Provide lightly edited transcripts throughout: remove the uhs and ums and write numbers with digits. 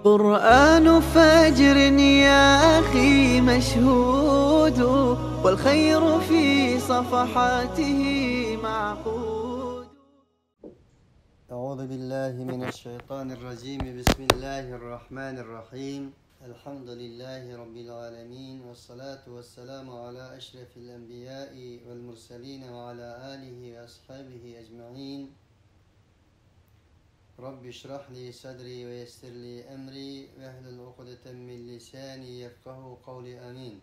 قرآن فجر يا أخي مشهود والخير في صفحاته معقود. أعوذ بالله من الشيطان الرجيم. بسم الله الرحمن الرحيم. الحمد لله رب العالمين، والصلاة والسلام على أشرف الأنبياء والمرسلين وعلى آله وأصحابه أجمعين. رب اشرح لي صدري ويسر لي أمري واحلل عقدة من لساني يفقه قولي آمين.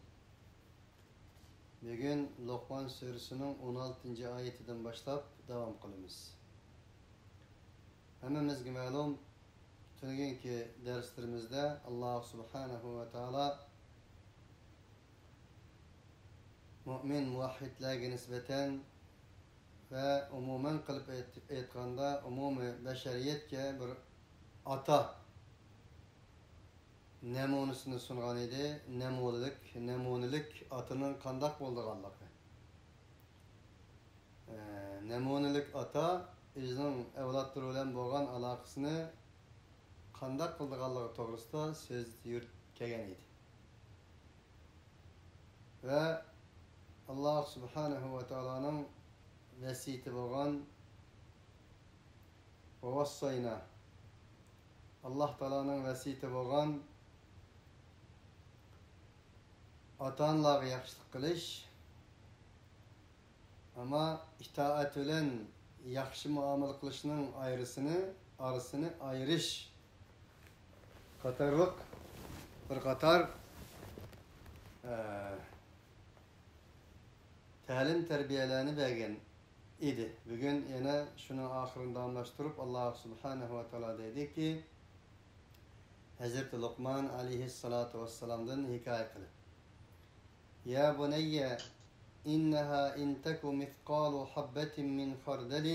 Bugün Lokman Suresi'nin 16. ayetinden başlayıp devam kılımız. Hemmemizge ma'lum, tüngünki derslerimizde Allah Subhanahu ve Teala mümin muvahhidlerge nisbeten ve umumen kılıp aytganda umumi beşeriyetke bir ata nemunusunu sungan idi. Nemunilik atının kandak bolduğanlığı. Nemunilik ata bizning evlatlar bilan bo'lgan aloqasini qanday qildiganligi to'g'risida so'z yurtgan edi. Va Alloh subhanahu va taoloning vasiyati bo'lgan vassayna, Alloh taoloning vasiyati bo'lgan ota-onalarga yaxshilik qilish, ama itoat bilan yaxshi muomala qilishning arasini ayirish qatorliq bir qator ta'lim tarbiyalarni bergan edi. Bugün yana shuni oxirini davomlashtirib Alloh subhanahu va taolo deydiki, Hazreti Luqman alayhissalatu vassalamdan hikoya qilib: Ya bunayya إنها إن تك مثقال حبة من خردل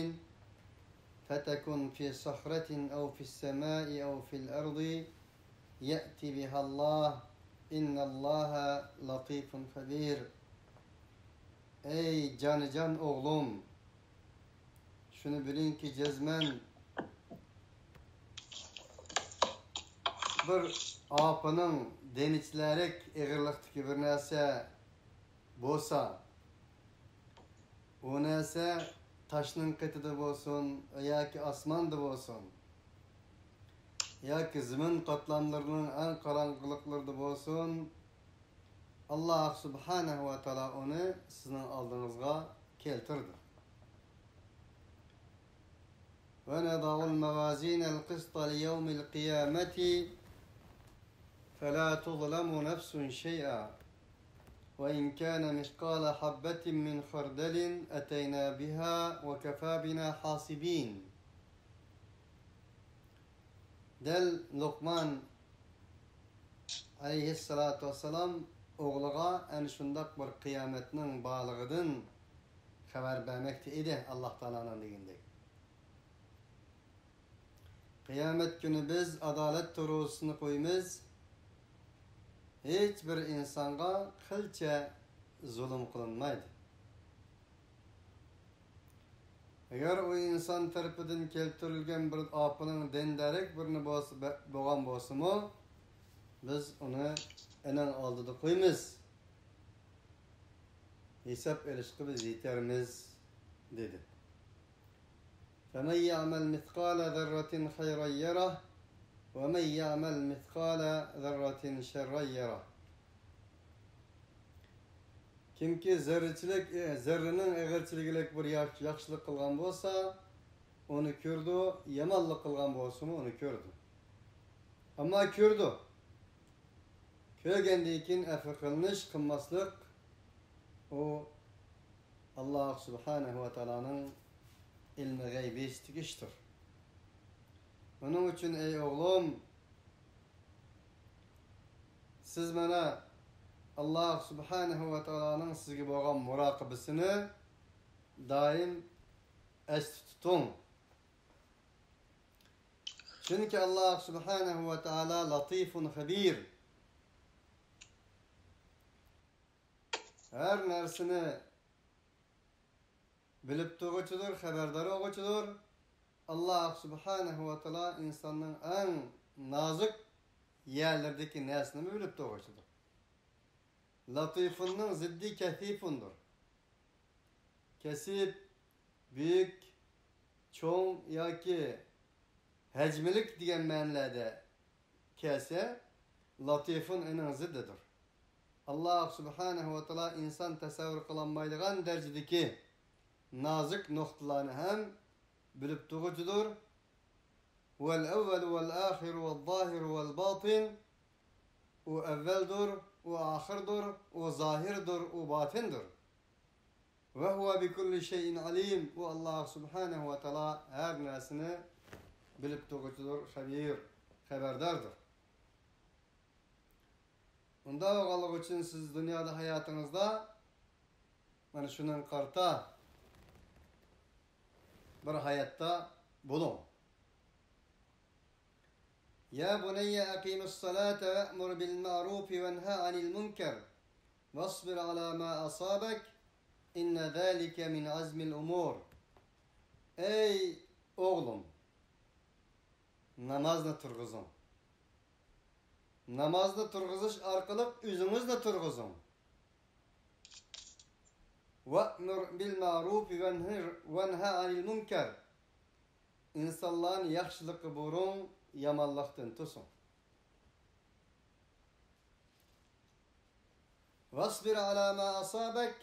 فتكن في صخرة أو في السماء أو في الأرض يأتي بها الله إن الله لطيف خبير. Ey can oğlum, şunu bilin ki cezmen bir apının denizlerek eğirlikteki bir nese bolsa, o nese taşның qetida bo'lsin yoki osmonda bo'lsin yoki zimin qatlamlarining eng qorong'iliklarida bo'lsin, Alloh subhanahu va taolo uni sizning oldingizga keltirdi. Ve nada'ul mawazinal qista li yawmil qiyamati fala tuzlamu nefsun şey'a. وإن كان مثقال حبة من خردل أتينا بها وكفى بنا حاسبين. Del Luqman aleyhissalatu vesselam oğluğa en şundak bir kıyametinin bağlığıdın haber vermekte idi Allah Teala'nın degindek. Kıyamet günü biz adalet torusunu koyumuz. Hiçbir insanga kılça zulüm kılınmaydı. Eğer o insan tarafından keltirilgen bir apının denderek birini boğan bolsa, biz onu enen aldıda koyumuz. Hesap ilişki biz yeterimiz dedi. فَمَنْ يَعْمَلْ مِثْقَالَ ذَرَّةٍ خَيْرًا يَرَهُ وَمَنْ يَعْمَلْ مِثْقَالَ ذَرَّةٍ شَرًّا يَرَهُ. Kimki zerrinin eğerçiligilik bir yaxşılık kılgan bolsa, onu kördü, yamanlık kılgan bolsa onu kördü. Ama kördü. Kögendekin efe kılınış, kılmaslık, o Allah subhanahu ve teala'nın ilmi gaybi istikiştir. Onun için ey oğlum, siz bana Allah subhanahu ve teala'nın sizge bolgan muraqabasını daim esli tutun. Çünkü Allah subhanahu ve teala latifun habir. Her nersini bilip tuğucudur, haberdar oğucudur. Allah subhanahu ve teala insanın en nazik yerlerdeki nesnemi bilip doğuşudur. Latifunun ziddi kesifundur. Kesip, büyük, çoğun yoki hecmilik degan ma'nolarda kelsa, latifun inin ziddidir. Allah subhanahu ve taala insan tasavvur kılanmaydigan derecedeki nazik noktalarını hem bilip doğucudur. Vel evvelu vel ahiru vel zahiru vel batin. O evveldur, o ahirdur, o zahirdur, o batindur. Ve huve bi kulli şeyin alim. O Allah subhanahu ve taala her nesini bilip doğucudur, haberdardır. Unda oğalık için siz dünyada hayatınızda yani şunun karta bir hayatta bulun. Ya bunayya aqimus salata ve'mur bil ma'ruf ve nha anil munker vasbir ala ma asabak inne zalika min azmil umur. Ey oğlum, namazını turguzun. Namazda turguzuş arkalık üzünüzle turguzun. Ve'mur bil ma'ruf ve nha anil munker. İnsanların yaxşılıkı burun, yamanlıktan tusun. Vasbir ala ma asabak.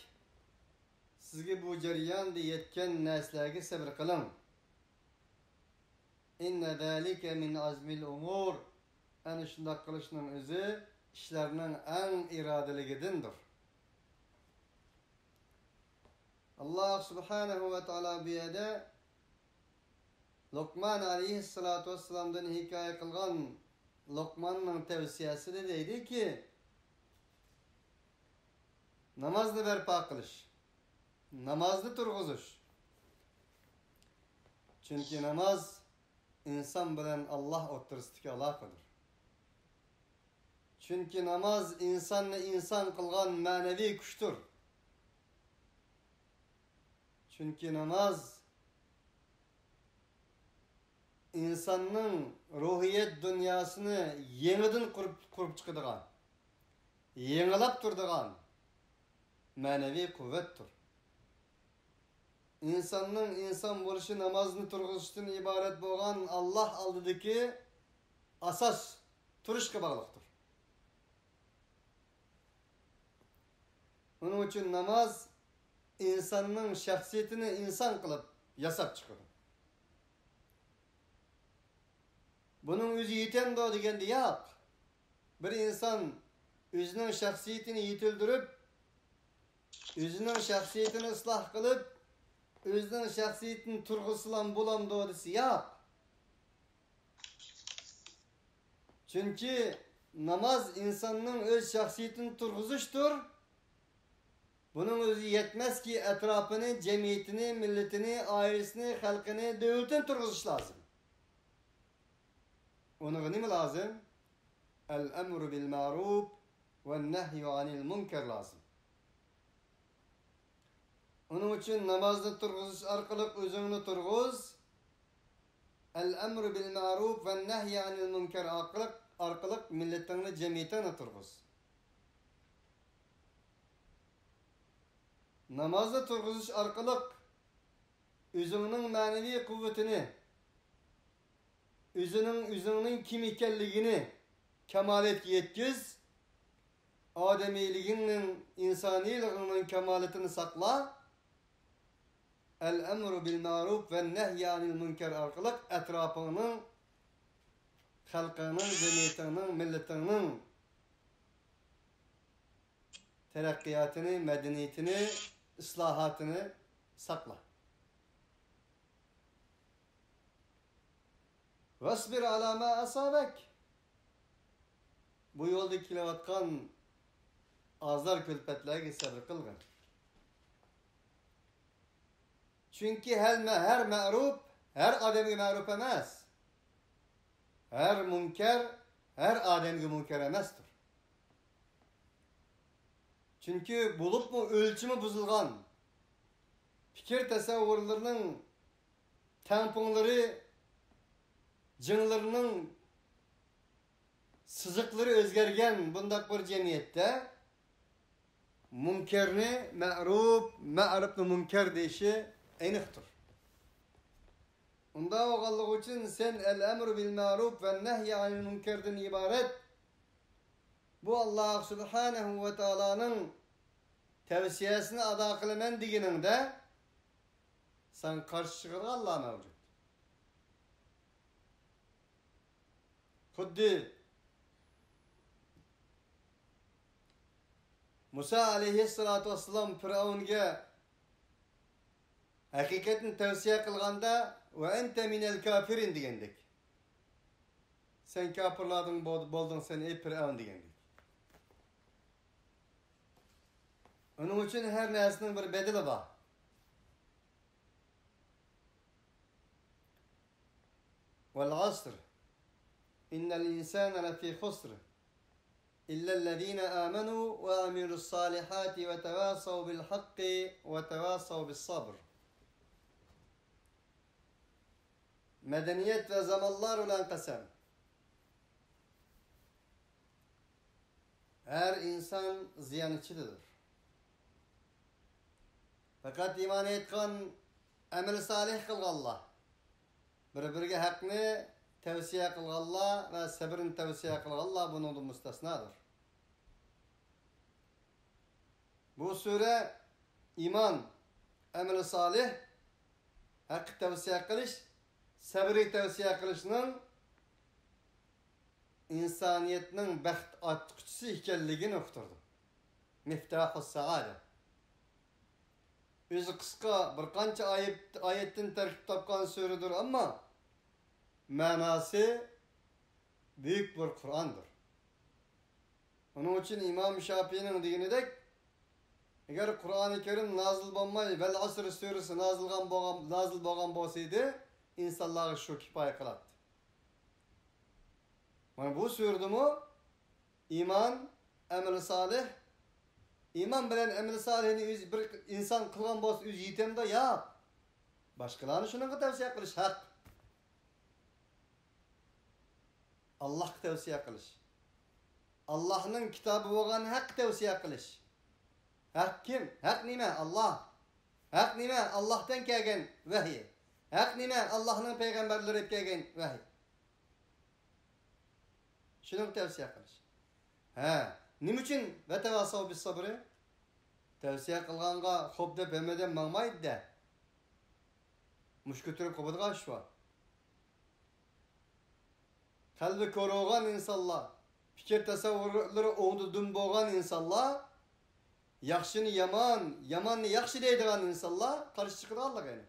Sizge bu jarayanda yetken näslerge sabr qılın. İnne zalika min azmil umur. Ana şunda kılışının özü işlerinin en iradeligidendir. Allah subhanahu ve taala biyede Lokman aleyhissalatu vesselam'dan hikaye kılgan Lokman'ın tavsiyesi de deydi ki namazını berpa kılış. Namazını turguzuş. Çünkü namaz insan bilen Allah oturustiki alakadır. Çünkü namaz insanla insan kılgan manevi kuştur. Çünkü namaz insanın ruhiyet dünyasını yeniden kurup çıkıdığan, yenilap durduğan manevi kuvvettir. İnsanın insan buluşu namazını turguzuştan ibaret boğan Allah aldıdaki asas turuşka bağlıktır. Onun için namaz insanın şahsiyetini insan kılıp yasap çıkıyor. Bunun özü yeten doğu degende yok. Bir insan özünün şahsiyetini yetildirip, özünün şahsiyetini ıslah kılıp, özünün şahsiyetini turgusulan bulan doğrusu yok. Çünkü namaz insanın öz şahsiyetini turguzuştur. Bunun özü yetmez ki etrafını, cemiyetini, milletini, ailesini, halkını, devletini turguzuş lazım. Ona ne mi lazım? El-emru bil ma'ruf ve nehyu anil munker lazım. Onun için namazda turguzuş arkalık özünü turguz. El-emru bil ma'ruf ve nehyu anil munker arkalık milletini, cemiyetini turguz. Namazda turguzuş arkalık özünün manevi kuvvetini, özünün kim ikenligini kemalet yetkiz, ademiliğinin, insaniliğinin kemaletini sakla, el-emru bil ma'ruf ve nehyanil münker arkalık etrafının, halkının, cemiyetinin, milletinin terakkiyatını, medeniyetini, ıslahatını sakla. Vasbir ala ma asabek. Bu yolda kilovatkan azlar külpetlerge sabır kılgın. Çünkü her ma'ruf, her ademge ma'ruf emez. Her münker, her ademge münker emezdir. Çünkü bulup mu ölçümü bozulgan, fikir tasavvurlarının tamponları, cınlarının sızıkları özgergen bundak bir cemiyette münkerini ma'rufni münker deyişi eniqtir. Unda oğallık için sen el-emru bil ma'ruf ve nehyi anil münkerden ibaret. Bu Allah Subhanahu ve Taala'nın tavsiyesini ada kılmen digininde sen karşı çıkır Allah mevcut. Xuddi Musa aleyhissalatu vesselam Firavunga hakikatni tavsiye kılganda ve ente minel kafirin degendik. Sen kafirladın boldun sen ey Firavun degendik. Onun için her nesinin bir bedeli var. Vel asr innel insane lefî husr illellezîne âmenû ve amilussâlihâti ve tevâsav bil hakki ve tevâsav bis sabr. Medeniyet ve zamanlar olan kasem. Her insan ziyan içidir. Fakat iman etkan amel salih kılgallah. Bir-biriga haqni tavsiye kılgallah ve sabırın tavsiye kılgallah bunun müstesnadır. Bu sure iman, amel salih, haqq tavsiye kılış, sabrı tavsiye kılışının insaniyetinin baxt atqıçısı ikenligini uqtirdi. Miftahus saade. Özü kıska bir qancha ayetten terkip tapkan suredir ama manası büyük bir Kur'an'dır. Onun için İmam Şafii'nin deginidek eğer Kur'an-ı Kerim nazil bolmay vel asr suresi nazil bolgan bolsaydı insanlar şu kifaya kılattı. Yani bu surdumu iman, amel salih, iman bilen amel salihini bir insan kılgan bolsa öz yitemde ya başkalarını şunun tavsiye kılış hak. Allah tavsiye kılış. Allah'ın kitabı bolgan hak tavsiye kılış. Hak kim? Hak nime? Allah. Hak nime? Allah'tan kelgen vahiy. Hak nime? Allah'ın peygamberleri kelgen vahiy. Şunu tavsiye kılış. Nim için ve tevasav bis sabrı? Tavsiye kılganga xo'p deb emeden mangmaydi da. Muşkütürüp qobudga şwa. Kalbi korugan insanlar, fikir tasavvurları oğdudun boğan insanlar, yaxşını yaman, yamanını yaxşı deydigan insanlar karşı çıkır Allah yani.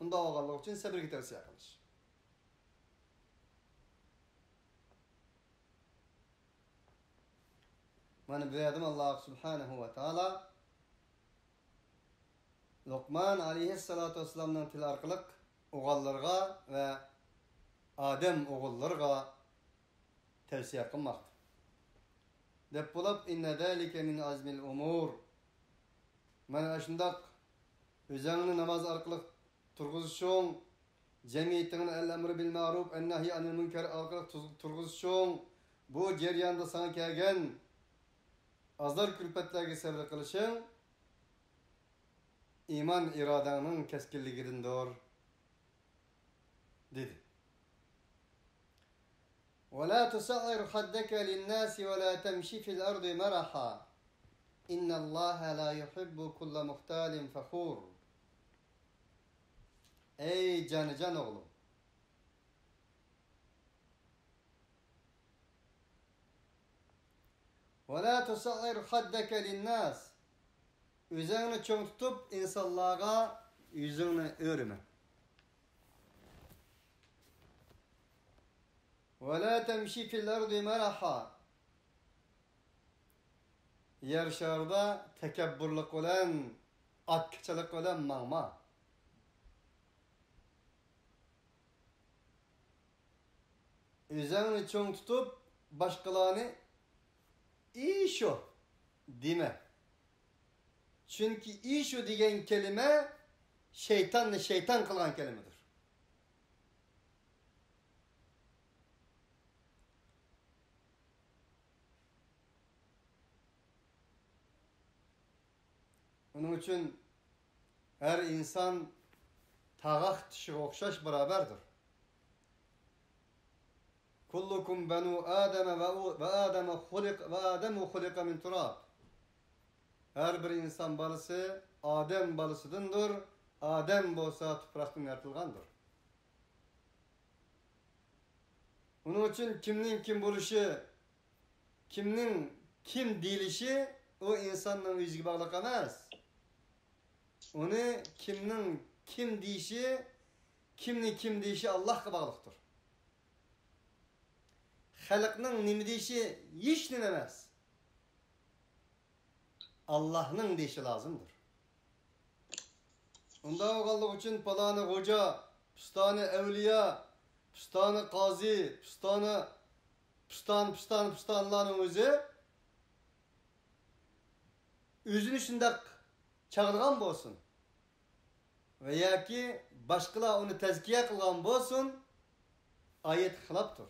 Bunda oğallık için sabırga tavsiye kılış. Mana bu adam Allah Subhanahu ve Taala Luqman aleyhissalatu vesselam'dan til arqılık oğullarga ve Adem oğullarga tavsiye qılmaqdı. Dep bulab inne zalike min azmil umur. Mana şundaq özüňni namaz arqılık turguzuşuň, cemiyetiň el-emri bil ma'ruf en-nahyi anil münker arqılık turguzuşuň bu jerýanda saňa kelgen azar külpetlerge sabr kılışın iman iradanın keskinliğindendir dedi. وَلَا تُسَعِّرْ خَدَّكَ لِلنَّاسِ وَلَا تَمْشِ فِي الْأَرْضِ مَرَحًا إِنَّ اللّٰهَ لَا يُحِبُّ كُلَّ مُخْتَالٍ فَخُورٍ. Ey can oğlum! وَلَا تُسَعِّرْ خَدَّكَ لِلنَّاسِ Üzerine çoğun tutup insanlara yüzünü örme. وَلَا تَمْشِ فِي الْأَرْضِ مَرَحًا Yer şarda tekebburluk olan, atkıçılık olan mağma. Üzerine çoğun tutup başkalarını İşo deme. Çünkü işo diyen kelime şeytan kılan kelimedir. Onun için her insan tağaq dişi okşaş beraberdir. Kullukum benu Adem ve Adem hulika min turab. Her bir insan balısı Adem balısıdındır. Adem bolsa topraktan yaratılgandır. Onun için kimnin kim buluşu, kimnin kim dilişi o insanla üzgü bağlıq emas. Onu kimnin kim deyişi, kimni kim deyişi Allah'a bağlıqdır. Xalqның nima deyişi hiç nima emas. Allah'ның deyişi lazımdır. Onda oğallık için palanı hoca, püstanı evliya, püstanı qazi, püstanların özünü şundak çağırgan bolsun. Veya ki başkalar onu tezkiye kılgan bolsun, ayet xilaptır.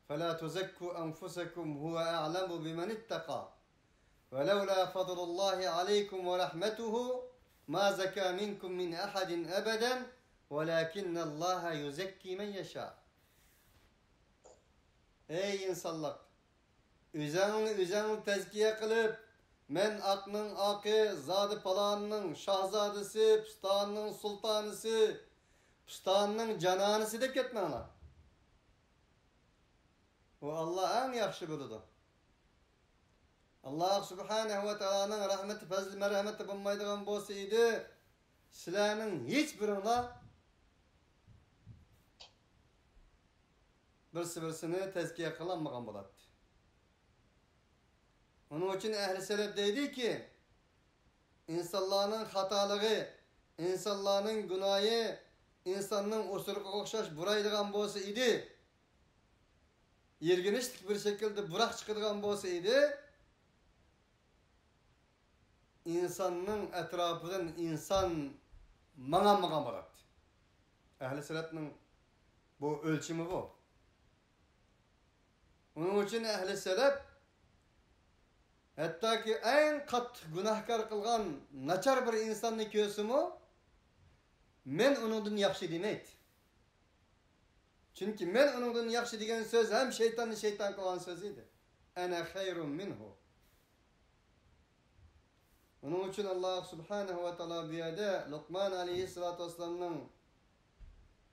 فَلَا تُزَكُّوا أَنفُسَكُمْ هُوَ أَعْلَمُ بِمَنِ اتَّقَى وَلَوْلَا فَضْلُ اللّٰهِ عَلَيْكُمْ وَرَحْمَتُهُ مَا زَكَى مِنْكُمْ مِنْ أَحَدٍ أَبَدًا وَلَكِنَّ اللّٰهَ يُزَكِّي مَنْ يَشَاءُ. Ey insanlar! Üzerini tezkiye kılıp, men aklının akı, zadı palanının şahzadesi, püstanının sultanısı, püstanının cananısı deyip ketmenler. O Allah en yaxşı buludu. Allah subhanehu ve teala'nın rahmeti, fazlı merhameti bulmaydıgan bolsaydı, sizlerinin hiçbirine birisini tezkiye kılanmagan boladı. Onun için ehli selef deydi ki, insanların hatalığı, insanların günahı, insanın osuruk okşaş buraydıgan bolsaydı, yerginişlik bir şekilde bırak çıkıdığan bolsaydı, insanın etrafından insan magan boladı. Ehli selefnin bu ölçümü bu. Onun için ehli selef hatta ki en kat günahkar kılgan naçar bir insanı kösümü men onundan yaxşı demeydi. Çünkü men onundan yaxşı degen söz hem şeytan kılgan sözüydü. Ene hayrun minhu. Onun için Allah subhanehu ve teala bir yerde Lokman aleyhissalatu vesselam'ın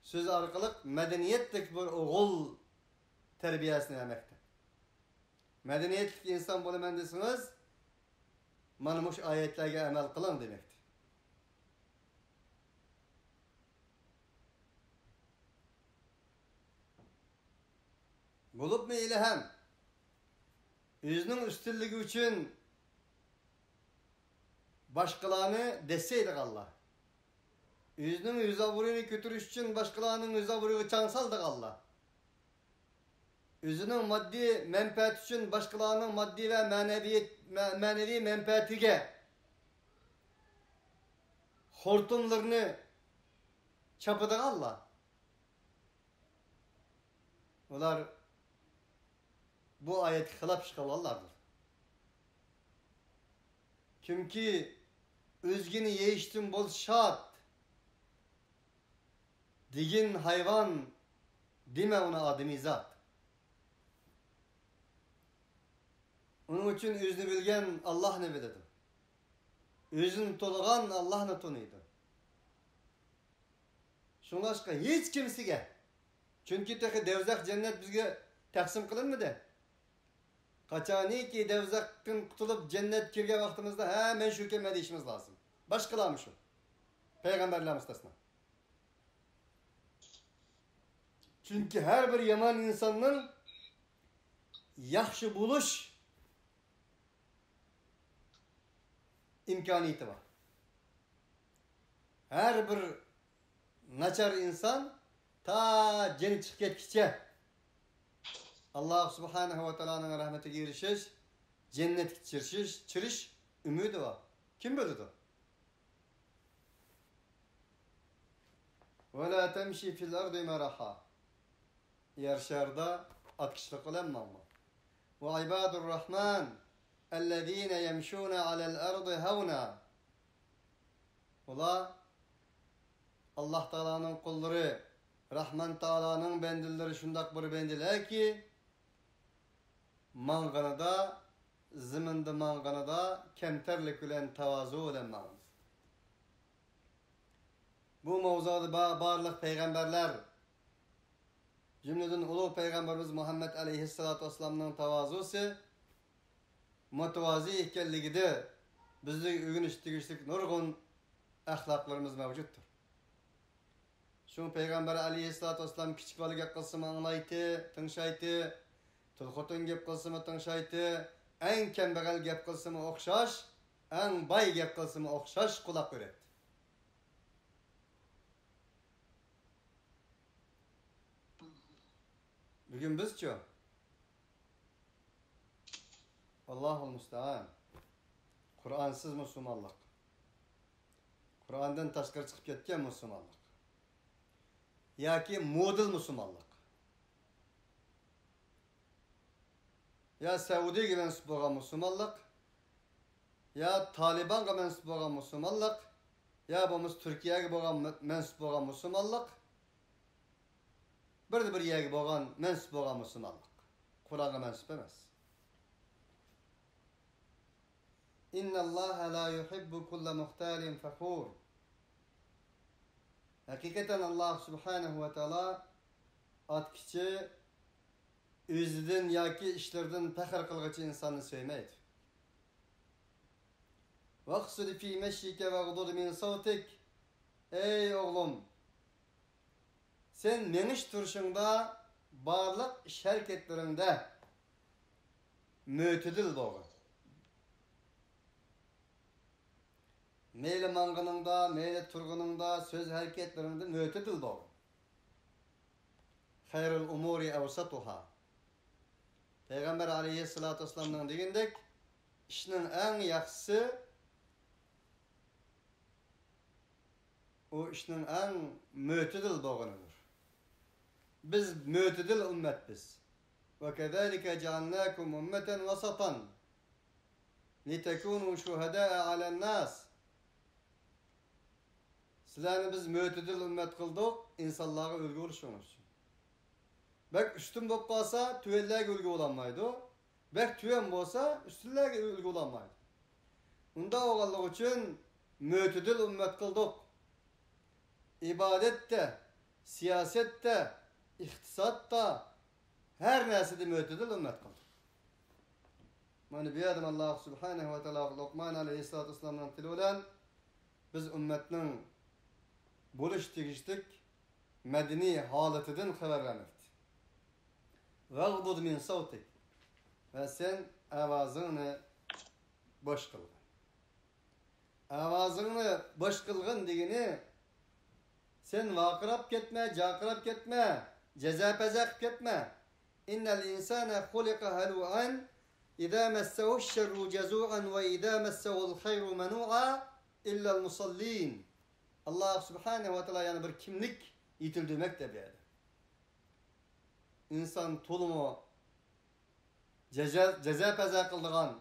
söz arkalık medeniyetlik bir oğul terbiyesini vermekte. Medeniyetlik insan bulaman desiniz, manmuş ayetlerge emel kılın demektir. Bulup mu ile hem yüzünün üstünlüğü için başkalarını deseydik Allah. Yüzünün yüzavurunu götürüş için başkalarının yüzavurunu çansaldık Allah. Yüzünün maddi menfaat için başkalarının maddi ve manevi menfaatine hortumlarını çapıdık Allah. Onlar bu ayet hilaf çıkarlardır. Çünkü özgini yeiştin bol şart. Digin hayvan deme ona ademi zat. Onun için özünü bilgen Allah ne biledi. Özünü tolğan Allah ne tonuydu. Şundan başka hiç kimsige. Çünkü teki devzak cennet bizge taksim kılınmadı. Kaçani ki devzakın kutulup cennet kirge vaktimizde hemen şu kelime deyişimiz lazım. Başkalarmış o. Peygamberler müstesna. Çünkü her bir yaman insanın yaxşı buluş imkaniyeti var. Her bir naçar insan ta ceni çıkıp ketkiçe Allah subhanahu ve teala'nın rahmetine girişiş, cennet çiriş ümidi var. Kim bölüdü? وَلَا تَمْشِي فِي الْأَرْضِ مَرَحًا Yer şerda atkışlık olanma. وَعِبَادُ الرَّحْمَنِ اَلَّذ۪ينَ يَمْشُونَ عَلَى الْأَرْضِ هَوْنًا Ola Allah Teala'nın kulları, Rahman Teala'nın bendileri şundak bir bendiler ki manganada, ziminde manganada kemterlik ile tevazu ile mağaz. Bu mevzuda barlık peygamberler, cümleden ulu peygamberimiz Muhammed Aleyhisselatü Vesselam'ın tevazusu, mütevazi ikenligide bizde ügünüştüküşlük nurgun ahlaklarımız mevcuttur. Şu Peygamber Aleyhisselatü Vesselam küçük balı gep kılsımı anlaydı, tınşaydı, tulkutun gep kılsımı tınşaydı, en kembegel gep kılsımı okşaş, en bay gep kılsımı okşaş kulak öğretti. Bugün bizce Allah'ul Müsta'an Kur'ansız Müslümanlık, Kur'an'dan taşkar çıkıp ketken Müslümanlık, ya ki model Müslümanlık, ya Saudi'ye mensup olan Müslümanlık, ya Taliban'a mensup olan Müslümanlık, ya bu Türkiye'ye mensup olan Müslümanlık, bir yere boğan mensup boğan Müslümanlık. Kur'an'a mensup emez. İnna Allah la yuhibbu kulla muhtalin fakhur. Hakikaten Allah Subhanahu ve Teala atkiçi özüden yaki işlerden pehir kılgıcı insanı sevmeydi. Vaqsud fi meşrike ve gudud min savtik. Ey oğlum, sen meniş turşunda, barlık iş hareketlerinde mütedil boğun. Meyli mangınında, meyli turgununda, söz hareketlerinde mütedil boğun. Hayrul umuri evsatuhâ. Peygamber Aleyhisselatü Vesselam'dan degendek, işinin en yaxşısı, o işinin en mütedil boğunudur. Biz mütedil ümmet biz. Ve kezalike cealnakum ümmeten vasatan litekunu şuhada'a alen nas. Sizlerni biz mütedil ümmet kıldık, insanlara ölgü oluşunuz için. Bek üstün bop kalsa tüvellerge ölgü olanmaydı. Bek tüven bolsa üstünlerge ölgü olanmaydı. Unda oğallık için mütedil ümmet kıldık. İbadette, siyasette, iktisatta, her nesede mütedil ümmet kıldık. Yani bir adım Allah Subhanahu ve Teala Lokman Aleyhisselatü Vesselam'dan tili olan biz ümmetinin buluş tigiştik medeni haletinden haber vermekti. Vağbud min savtik. Ve sen avazını boş kılgın. Avazını boş kılgın degini sen vakırap ketme, cakırap ketme, cezapezak ketme. İnnel insane hulika halu'an İzâ messehu'ş şerru cezu'an ve izâ messehu'l hayru menu'a illa'l musallin. Allah Subhanahu ve Teala yani bir kimlik yitildirmek de bir yerde. İnsan tulumu cezapezak kıldığan,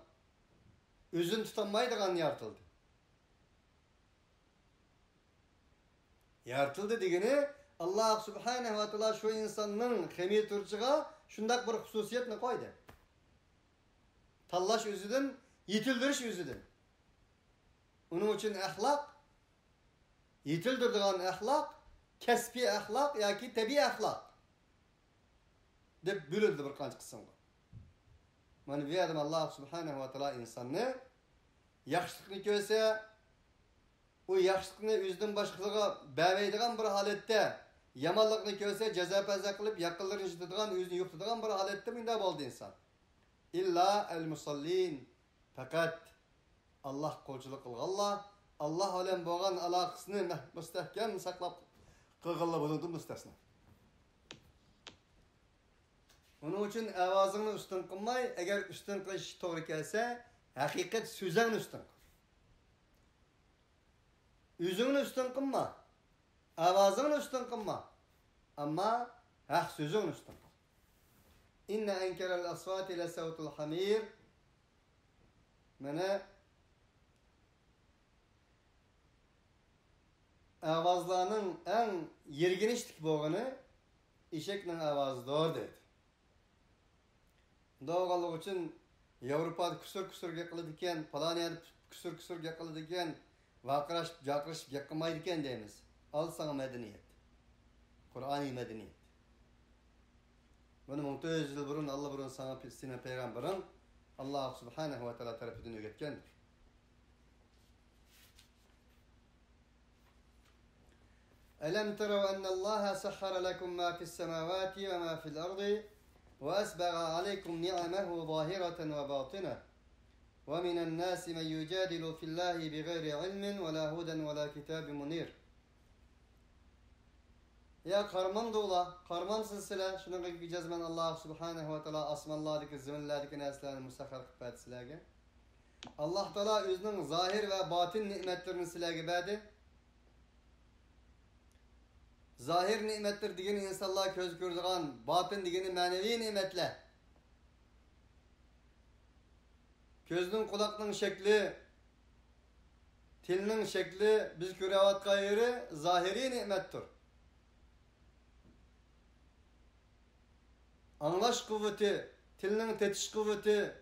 özün tutanmaydıgan yaratıldı. Yaratıldı degeni Allah Subhanahu ve Teala şu insanın hemiyet turçuğa şundak bir hususiyetini koydu. Tallaş özüdün, yitildiriş özüdün. Onun için ahlak, yitildirdiğin ahlak, kesbi ahlak yaki tabi ahlak deb bölüldü bir qancha qismga. Mana bu adam Allah Subhanahu ve Teala insanı yaxşılıkni görse, o yaxşılıkni özüdün başqalarga bermeydigan bir holatda, yomonlikni görse cezapazak qilib, yaqinlarini yutadigan, o'zini yo'qotadigan bir holatda bunda bo'ldi inson. İlla el-musallin. Fakat Allah qulchilik qilganlar, Allah bilan bo'lgan aloqasini mustahkam saqlab qilganlar bundan mustasno. Onun için avazını üstün qilmay, agar üstün qilish to'g'ri kelsa, haqiqat so'zingni üstün qil. O'zingni üstün qilma. Avazingni üstün qilma. Ammo haq so'zingni üstün qil. İnne enkerel asvati le savtul hamir. Mene avazlarının en yerginişlik boğanı eşeknin avazıdır dedi. Doğallık için Avrupa'da küsür yakaladıkken, falan yer küsür yakaladıkken, vakıraşıp yakamaydıkken deyimiz. Al sana medeniyet. Kur'an-ı medeniyet. Bunu 400 yıl burun Allah burun sana peygamberin Allah subhanahu ve teala tarafından öğretkendir. Elem terav ennallaha sahhara lekum ma fis semavati ve ma fil ardı ve esbagha aleykum ni'amehu zahireten ve batine ve minen nasi men yujadilu fillahi bighayri ilmin ve la huden ve la kitabin munir. Ya karman dola, karman silsile, şunu gideceğiz ben Allah subhanahu ve teala asmallardaki, ziminlerdeki neslerini müstakar kıpet silagi. Allah Teala özünün zahir ve batin nimetlerini silagi bedi. Zahir nimetler digeni insanlar köz gördüğün, batin digeni manevi nimetle. Közünün kulakının şekli, tilinin şekli, biz kürevat gayrı zahiri nimettir. Anlaş kuvveti, tilinin tetiş kuvveti,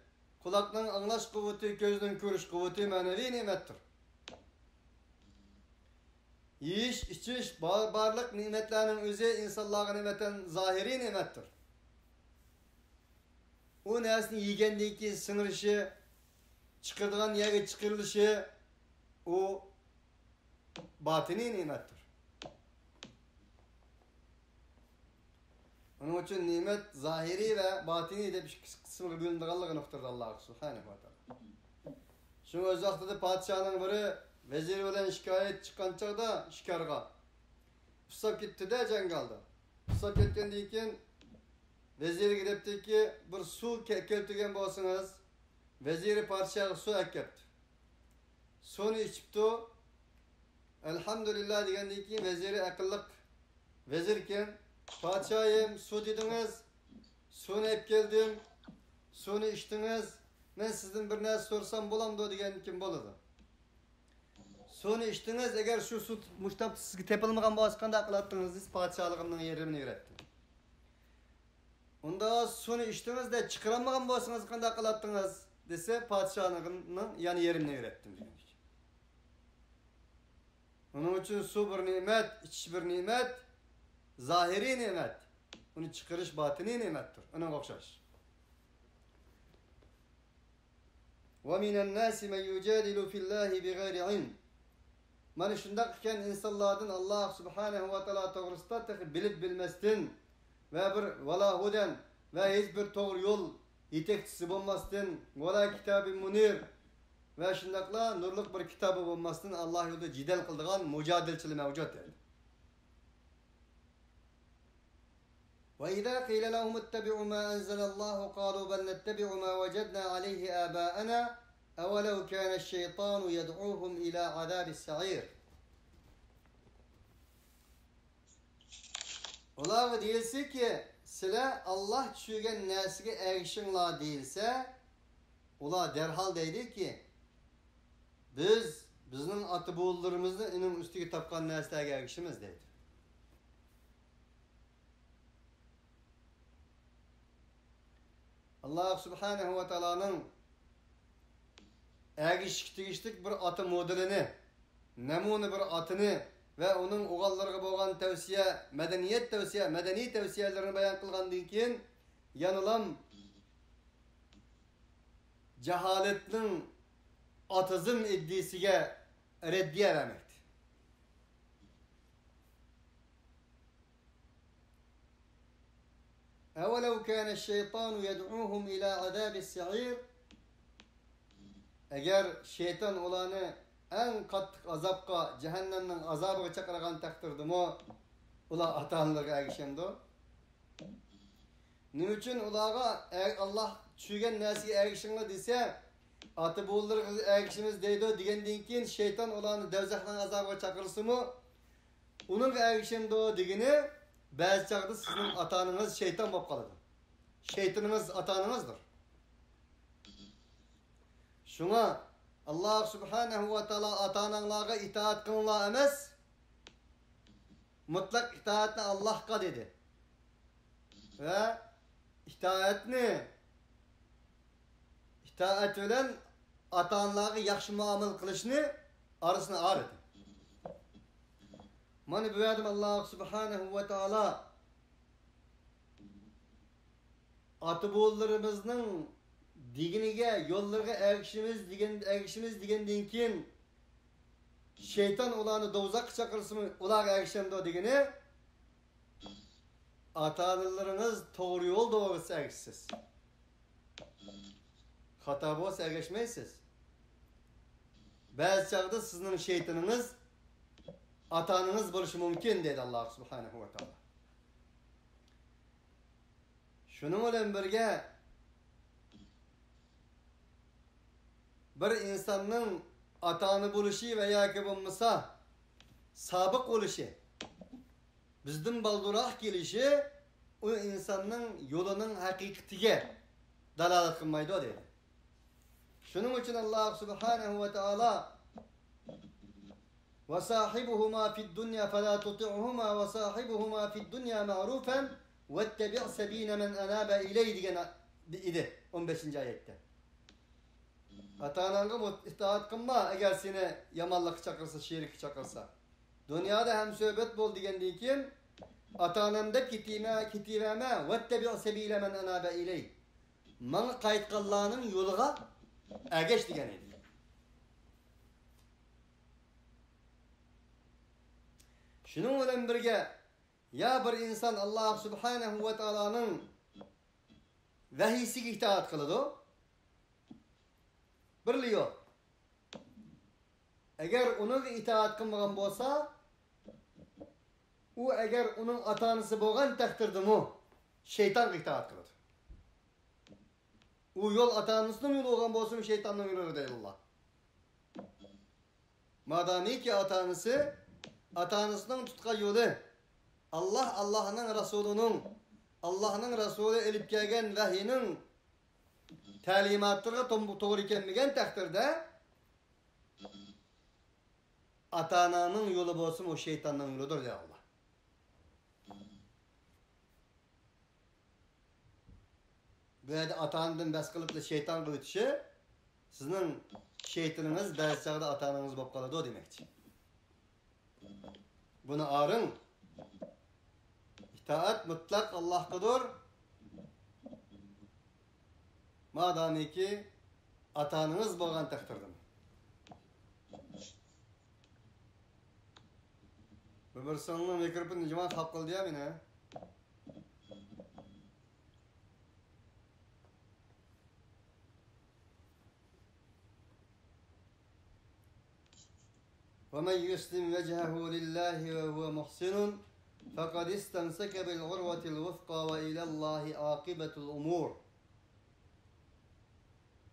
kulakların anlaş kuvveti, gözünün görüş kuvveti manevi nimettir. Yiyiş, içiş, barlık nimetlerinin özü insanlığa nimeten zahiri nimettir. O nesini yigendeki sınırışı, çıkırdığın yere çıkırılışı, o batini nimettir. Onun için nimet zahiri ve batini de bir kısmını bölündürürler noktada Allah subhanahu ve teala. Şunu öz vaxtıda padişahının biri veziri olan şikayet çıkan çağda şikarga. Pusap gitti de cengalda. Pusap gitkendikken veziri gidipti ki bir su keltügen bolsanız veziri padişahı su ekkepti. Sunu içipti. Elhamdülillah digendiki veziri akıllık vezirken padişahım su dediniz, sunu hep geldim, sunu içtiniz, ben sizden bir ne sorsam bulam da degen kim boladı. Sunu içtiniz, eğer şu su muştap sizge tepilmeğen başkanda akıl attınız, siz padişahlığımdan yerimini öğrettim. Onda sunu içtiniz de çıkırameğen başkanda kanda akıl attınız, dese padişahlığımdan yani yerimini öğrettim degan. Onun için su bir nimet, içiş bir nimet, zahiri nimet. Onu çıkarış batini nimettir. Ona okşaş. وَمِنَ النَّاسِ مَنْ يُجَادِلُ فِي اللّٰهِ بِغَيْرِ عِلْمٍ. Mani şundakken insanlardan Allah subhanahu ve teala doğrusunda bilip bilmezsin ve bir vala huden ve hiçbir doğru yol yetekçisi bulmazsın ve la kitab-ı munir ve şundakla nurluk bir kitabı bulmazsın Allah yolunda cidel kıldığın mücadelçili mevcut yani. وَإِذَا قِيلَ لَهُمُ اتَّبِعُوا مَا أَنزَلَ اللّٰهُ قَالُوا بَلْ نَتَّبِعُ مَا وَجَدْنَا عَلَيْهِ آبَاءَنَا أَوَلَوْ كَانَ الشَّيْطَانُ يَدْعُوهُمْ إِلَى عَذَابِ السَّعِيرِ. Olar değilse ki sile Allah çügen nesige erişinla değilse ola derhal deydi ki bizim atı buğullarımızı inin üstüge tapkan neslige erişimiz deydi. Allah subhanahu ve teala'nın eriştik bir atı modelini, nemune bir atını ve onun oğallarına boğan tavsiye, medeni tavsiyelerini bayan kılgandan keyin yanılan cehaletinin atızım iddisiga reddiye vermekti. اَوَلَوْ كَانَ الشَّيْطَانُ يَدْعُوهُمْ اِلَى عَذَابِ السَّعِيرِ. Eğer şeytan olanı en katlık azapka, cehennemden azabı çakıragan takdirdi mu, ula atanlığa erişemdi. Ne için ulağa Allah çügen nesi erişimle dese, atı buğulları erişimiz deydi, digenden keyin şeytan olanı devzaktan azabı çakırsı mı, onun erişimde digini, bazı çağda sizin atanınız şeytan bop kalıdı. Şeytanınız atanınızdır. Şuna Allah subhanahu ve taala ata-analarga itaat kılınlar emas. Mutlak itaatni Allah'a dedi. Ve itaat bilen ata-analarga yaxshi muomala qilishni arasini aridi. Mana bu yerda Allah subhanahu ve taala ata-bolarimizning diginiga, yo'llariga ergishimiz degandan keyin şeytan ularni do'zaxga chaqirsin, ular ergishemdi degani ata-onalarimiz to'g'ri yo'l doğrusu ergishsiz. Xato bo'lsa ergashmaysiz. Ba'zi chaqda sizning şeytanınız ata-onangiz bo'lishi mumkin dedi Allah subhanahu ve taala. Şunun bilan birga bir insonning ata-ona bo'lishi va yoki bo'lmasa sobiq bo'lishi bizdan balduroq kelishi u insonning yo'lining haqiqatiga dalolat qilmaydi dedi. Shuning uchun Allah subhanahu ve taala وَصَاحِبُهُمَا فِي الدُّنْيَا فَلَا تُطِعْهُمَا وَصَاحِبُهُمَا فِي الدُّنْيَا مَعْرُوفًا وَاتَّبِعْ سَب۪ينَ مَنْ أَنَابَ اِلَيْهِ degan idi 15. ayette. Ata-onanga itaat qilma agar seni yomonlik chaqirsa, sherik chaqirsa. Dunyoda ham so'hbat bo'l degandan keyin ata-onam deb ketiverma vattabi' sabila man anaba ilay. Mana qaytganlarning yo'liga ergash degan edi. Shuning bilan birga ya bir inson Allah subhanahu ve taolaning vahiysiga itoat qiladi. Birli yo'q. Agar uning itoat qilmagan bo'lsa, u agar uning ota-onasi bo'lgan taqdirdami shaytonga itoat qiladi. U yo'l ota-onasining yo'li bo'lgan bo'lsa, shaytonning yo'li deydi Allah. Madamiki ota-onasining tutgan yo'li Allah'ning Rasuli elib kelgan vahiyning ta'limatlariga to'g'ri kelmagan taqdirda ata-onaning yo'li bo'lsa, o shaytonning yo'lidir deydi Allah. Bu yerda ata-onadan bas qilib shayton qilib o'tishi sizning shaytoningiz ba'zi chaqda ata-onangiz bo'lib qoladi demakchi. Buni arın. İtaat mutlak Allah'tadır. Madamiki ata-onangiz bo'lgan taqdirda. Bu bir sonning mikrofonni jimon xalq qildi ya meni. وَمَنْ يُسْلِمْ وَجْهَهُ لِلَّهِ وَهُوَ مُحْسِنٌ فَقَدْ اسْتَمْسَكَ بِالْعُرْوَةِ الْوُثْقَى وَإِلَى اللّٰهِ عَاقِبَةُ الْأُمُورِ.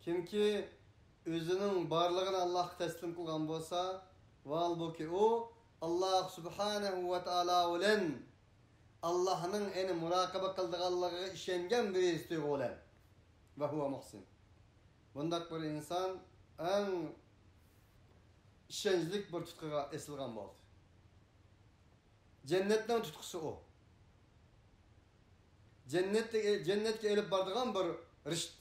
Kimki özünün barlığını Allah'a teslim kılgan bolsa, halbuki o Allah subhanahu ve taala olan Allah'ın eni murakaba kıldığanlığı işengen bir istiyor olan ve huve muhsin. Bundak bir insan en işencilik bir tutkuga esilgan boldu. Cennetten tutkusu o. Cennetke elip bardıgan bir rişt.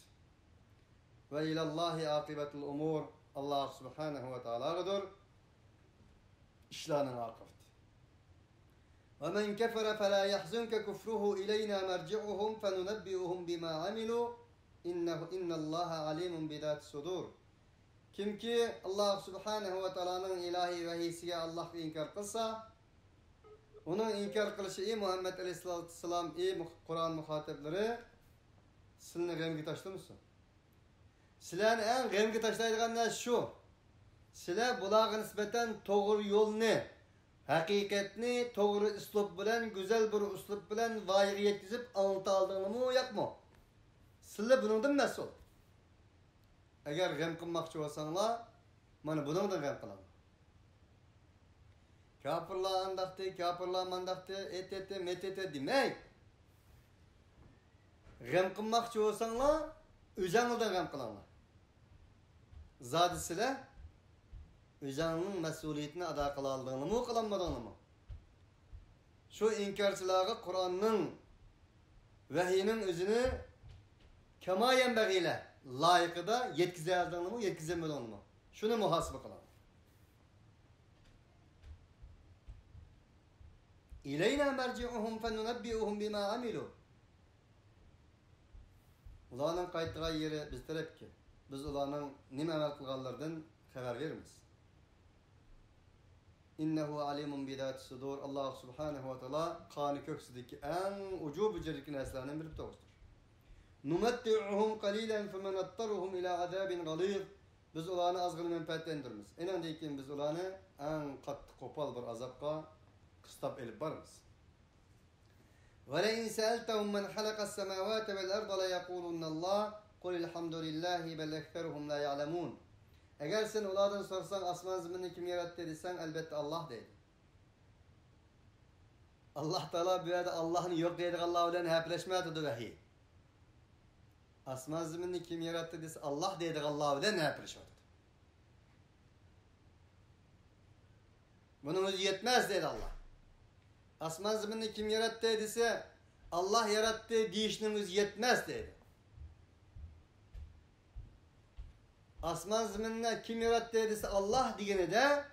Ve ilallahi akibetul umur. Allah subhanahu ve ta'ala'dır. İşlerinin akıbeti. Ve men kefere fe la yahzunke kufruhu ileyna merci'uhum fe nunebbi'uhum bima amilu innallaha alimun bidat sudur. Kim ki Allah subhanahu ve ta'ala'nın ilahi vehisiye Allah'ı inkar kılsa, onun inkar kılışı ey Muhammed aleyhisselam, ey Kur'an muhatepleri, sizin remgi taşlı mısın? Sizlerin en remgi taşlaydıgan ne şu? Sizler bulağa nispeten doğru yolunu, hakikatini doğru üslup bilen, güzel bir üslup bilen vayiga yetkizip anlatı aldığını mı yok mu? Sizler bunundan mesul. Eğer gem kılmakçı olsanlar, bana bunundan gem kılalım. Kafirlar andaktı, kafirlar mandaktı, et, met demek. Gem kılmakçı olsanlar, üzerinizden gem kılanlar. Zadi sile özünün mesuliyetini ada kılandığını mı kılanmadığını mı? Şu inkarçılığa Kur'an'ın vehiyinin özünü kema yenbeğiyle layıkıda yetkizerdığını mı yetkizemediğini mı? Şunu muhasebe kılan. İleyna merci'uhum fenunebbi'uhum bima amilu. Ulanın kayıttığı yeri biz taraf ki. Biz ulanın nime amel kılganlardan haber veririz. İnnehu alimun bidat sudur. Allah subhanahu ve taala kanı köksideki en ucu bücürlük neslinden bir doğrudur. Numetti'uhum qalilan femenattaruhum ila azabin galid. Biz ulanı azgın menfaatlendiririz. Enandikin biz ulanı en katı kopal bir azapka kıstap elip barırız. وَلَئِنْ سَأَلْتَهُمْ مَنْ خَلَقَ السَّمَاوَاتَ وَالْأَرْضَ لَيَقُولُنَّ اللّٰهِ قُلِ الْحَمْدُ لِلّٰهِ بَلْ اَكْثَرُهُمْ لَا يَعْلَمُونَ. Eğer sen onlardan sorsan asman zımını kim yarattı dediysen elbette Allah dedi. Allah Teala bir yerde Allah'ın yok dedik Allah'u ile hepleşmedi vahiy. Asman zımını kim yarattı dediyse Allah dedik Allah'u ile hepleşmedi. Bunun özü yetmez dedi Allah. Asman zımını kim yarattı dediyse Allah yarattı deyişinin özü yetmez dedi. Asman zımınına kim yarattı dediyse Allah diyene de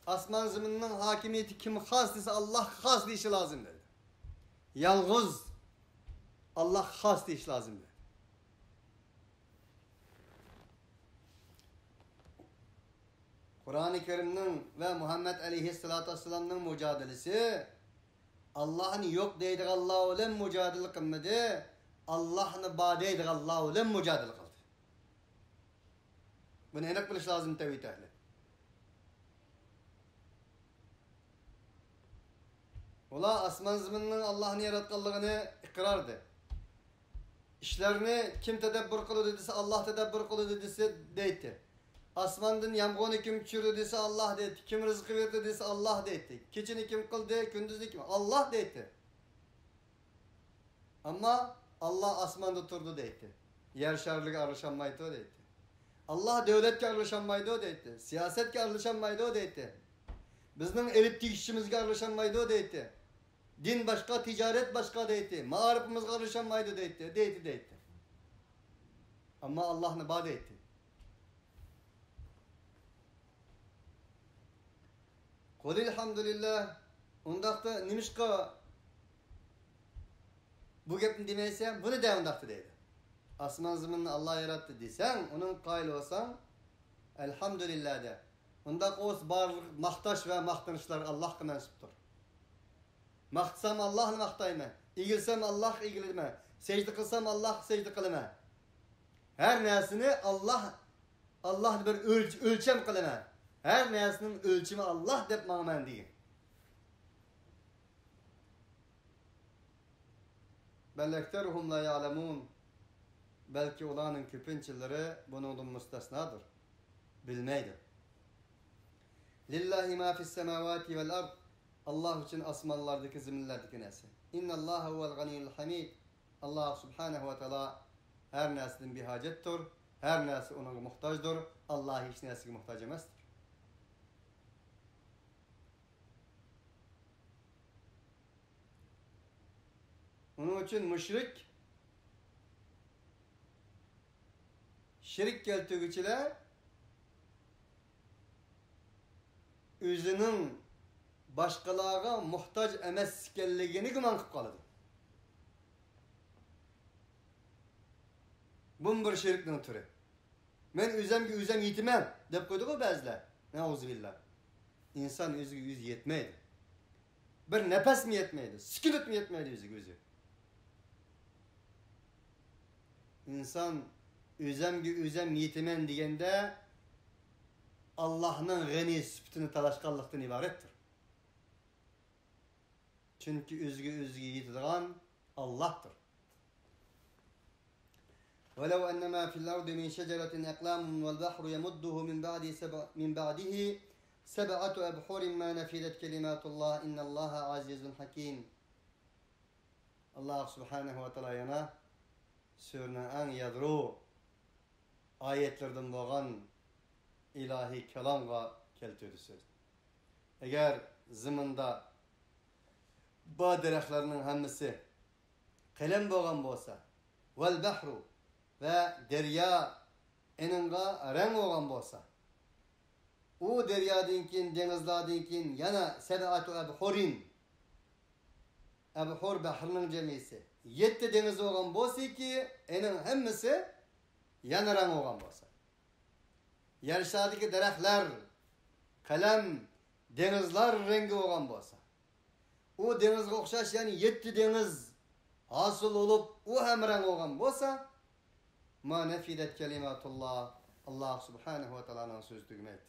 asman zımınının hakimiyeti kim has dediyse Allah has deyişi lazım dedi. Yalnız Allah has deyişi lazım dedi. Kur'an-ı Kerim'nin ve Muhammed Aleyhisselatü Vesselam'ın mücadelesi Allah'ın yok deydik Allah'u ile mücadele kılmadı. Allah'ın badeydik Allah'u ile mücadele kıldı. Bunu enek biliş lazım tevhid ehli. Ola asman zımının Allah'ın yaratkanlığını ikrardı. İşlerini kim tedebbür kılı dediyse Allah tedebbür kılı dediyse deydi. Asmandan yağmurunu kim düşürdü dediyse Allah dedi. Kim rızkı verdi dediyse Allah dedi. Keçini kim kıldı, gündüzü kim? Allah dedi. Ama Allah asmanda durdu dedi. Yer şarlık arlaşanmaydı o dedi. Allah devletke arlaşanmaydı o dedi. Siyasetke arlaşanmaydı o dedi. Bizden eliptik işçimizge arlaşanmaydı o dedi. Din başka, ticaret başka dedi. Mağaripimizge arlaşanmaydı dedi. Dedi. Ama Allah ne bade etti. Kulilhamdülillah. Ondakta nimişka bu gepni demeysen bunu da ondakta deydi. Asman zımını Allah yarattı desen, onun kaylı olsan elhamdülillah de. Ondak os barlık, mahtaş ve mahtanışlar Allah'a mensuptur. Mahtsam Allah'ın mahtayma. İgilsem Allah igilme. Secde kılsam Allah secde kılma. Her nesini Allah bir ölçem kılma. Her nesinin ölçümü Allah dep mağmen deyin. Bellekteruhum la ya'lemun. Belki olanın köpünçileri bunun müstesnadır. Bilmeydir. Lillahi ma fis semavati vel ard. Allah için asmanlardaki zeminlerdeki nesi. İnnallaha huvel ganiyyul hamid. Allah subhanahu ve teala her neslin bir hacettir. Her nesli ona muhtaçtır. Allah hiç nesli muhtaç emezdir. Onun için müşrik şirk keltürgüçüler özünün başkalarına muhtaç emeskelliğini güman kıp kalıdı. Bu bir şirkten türü. Men özem yitimem dep koydu o bazılar. Neuzubillah. İnsan özü yüz yetmeydi. Bir nefes mi yetmeydi? Sükunet mi yetmeydi özü? İnsan özem yetimen degende Allah'ın gani sübtini talaşkanlıktan ibarettir. Çünkü özgü yetiren Allah'tır. وَلَوْ أَنَّمَا فِي الْأَرْضِ مِنْ شَجَرَةٍ أَقْلَامٌ وَالْبَحْرُ يَمُدُّهُ مِنْ بَعْدِهِ سَبْعَةُ أَبْحُرٍ مَا نَفِدَتْ كَلِمَاتُ اللّٰهِ إِنَّ اللّٰهَ عَزِيزٌ حَكِيمٌ. Allah subhanahu ve teala yana sürünen en yadru ayetlerden boğan ilahi kelamga keltirdi söz. Eğer zımında bu dereklerinin hemmisi kalem boğan bolsa, vel bahru ve derya eninga renk olan bolsa, o deryadinkin, denizladinkin yana seb'atu ebhurin, ebhur bahrının cemisi, 7 deniz olan bolsa ki enin hemmisi yana renk olan bolsa. Yarışadaki derekler kalem denizler rengi olan bolsa, o denizge okşaş yani 7 deniz hasıl olup o hem renk olan bolsa, ma nefidet kelimatullah, Allah subhanahu ve ta'ala'nın söz tügmeydi.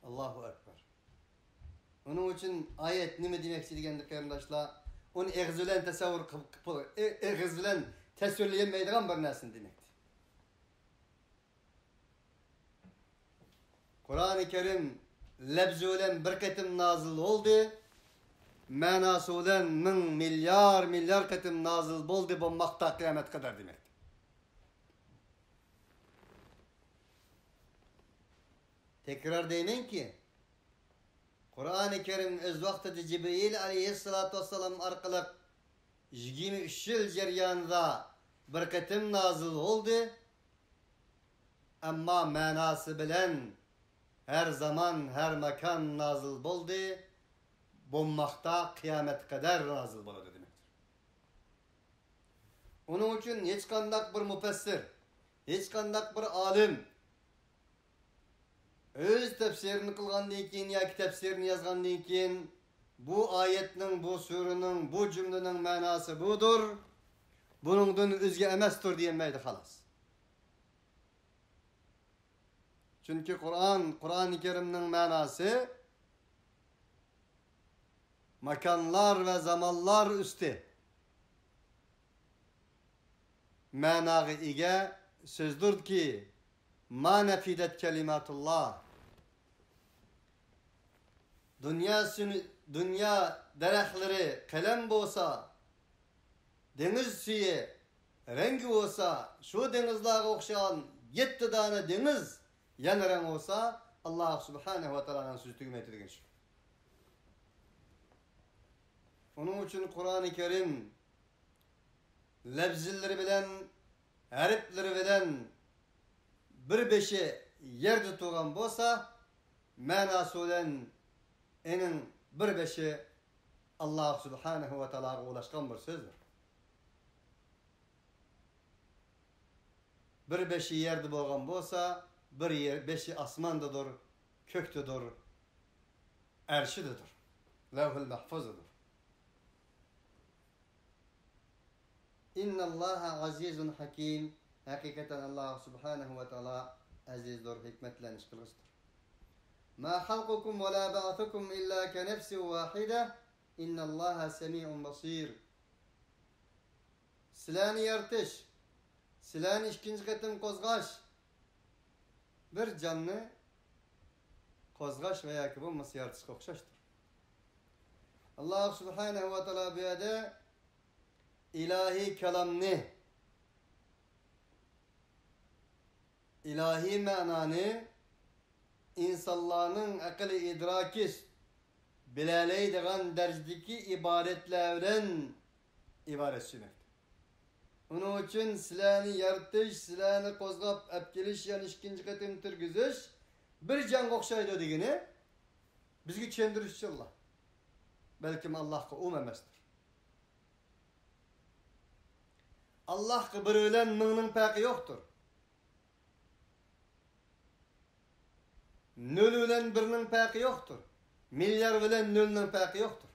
Allahu Ekber. Onun için ayet ne demek istediğini kardeşler, onu egzülen tesavvur egzülen tesvirleyemeydiğin bir nesin demekti. Kur'an-ı Kerim lebzi olan bir ketim nazil oldu, manası olan 1000 milyar ketim nazil oldu bu makta kıyamet kadar demekti. Tekrar deyin ki Kur'an-ı Kerim öz vaxtı Cibril aleyhissalatu vesselam arkalık 23 yıl ceryanında bir ketim nazil oldu, ama manası bilen her zaman her mekan nazil oldu, bu makta kıyamet kadar nazil oldu demektir. Onun için hiç kandak bir müfessir, hiç kandak bir alim öz tefsirini kılgandan keyin yoki tefsirini yazgandan keyin bu ayetning, bu surening, bu cümlening manası budur, buningdan o'zga emasdir deyilmaydi xolos. Çünkü Kur'an-ı Kerim'nin manası makanlar ve zamanlar üstü manağı ige sözdür ki ma nefidet kelimatullah. Dünya derekleri kalem bolsa, deniz suyu rengi olsa, şu denizlere okşayan 7 tane deniz yan renk olsa, Allah subhanahu ve ta'ala'nın sözü tügmeydi degan şu. Onun için Kur'an-ı Kerim lebzilleri bilen, harfleri bilen bir beşi yerde tuğan bolsa, manası olan enin bir beşi Allah subhanahu ve ta'ala'ya ulaşkan bir sözdür. Bir beşi yerde bolgan bolsa, bir beşi asmandadır, köktedir, erşidedir, levh-ül mahfuzudur. İnna Allaha azizun hakim. Hakikaten Allah subhanahu ve ta'ala azizdir, hikmetle işkılıçtır. Ma halkukum ve la ba'athukum illa ke nefsi vahide. İnna Allaha semi'un basir. Silani yartış, silani ikinci ketim kozgaş, bir canlı kozgaş veya ki bu mısı yartış okşaştır. Allah subhanahu ve ta'ala bir yerde ilahi kelamını, ilahi mananı insanların akıllı idrakis bilaleydiğen dercideki ibaretlerden ibaret sünektir. Onun için silahını yartış, silahını kozgap epkiliş yani ikinci ketim türgüzüş bir can okşaydı digini bizgi çendiriş Allah. Belki Allah'a umemezdir. Allah'a bir ölen mığının peki yoktur. Nül ölen birinin peki yoktur. Milyar ölen nülünün peki yoktur.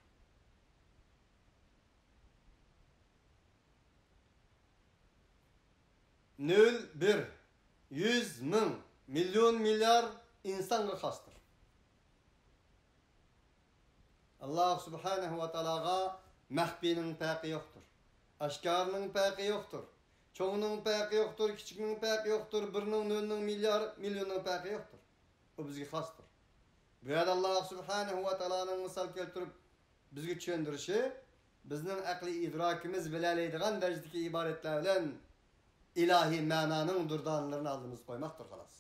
Nül bir, 100 bin, milyon milyar insan hastır. Allah subhanahu ve ta'ala'a mahbinin peki yoktur. Aşkarının peki yoktur. Çoğunun peki yoktur, küçükünün peki yoktur. Birinin, nülünün, milyonun peki yoktur. O bizge hastır. Bu yerde Allah subhanahu ve ta'ala'nın misal keltirip bizge çöndürüşü, bizning akli idrakimiz bilaleydiğen derecedeki ibaretlerden ilahi mananın durdanlarını aldığımız koymaktır halas.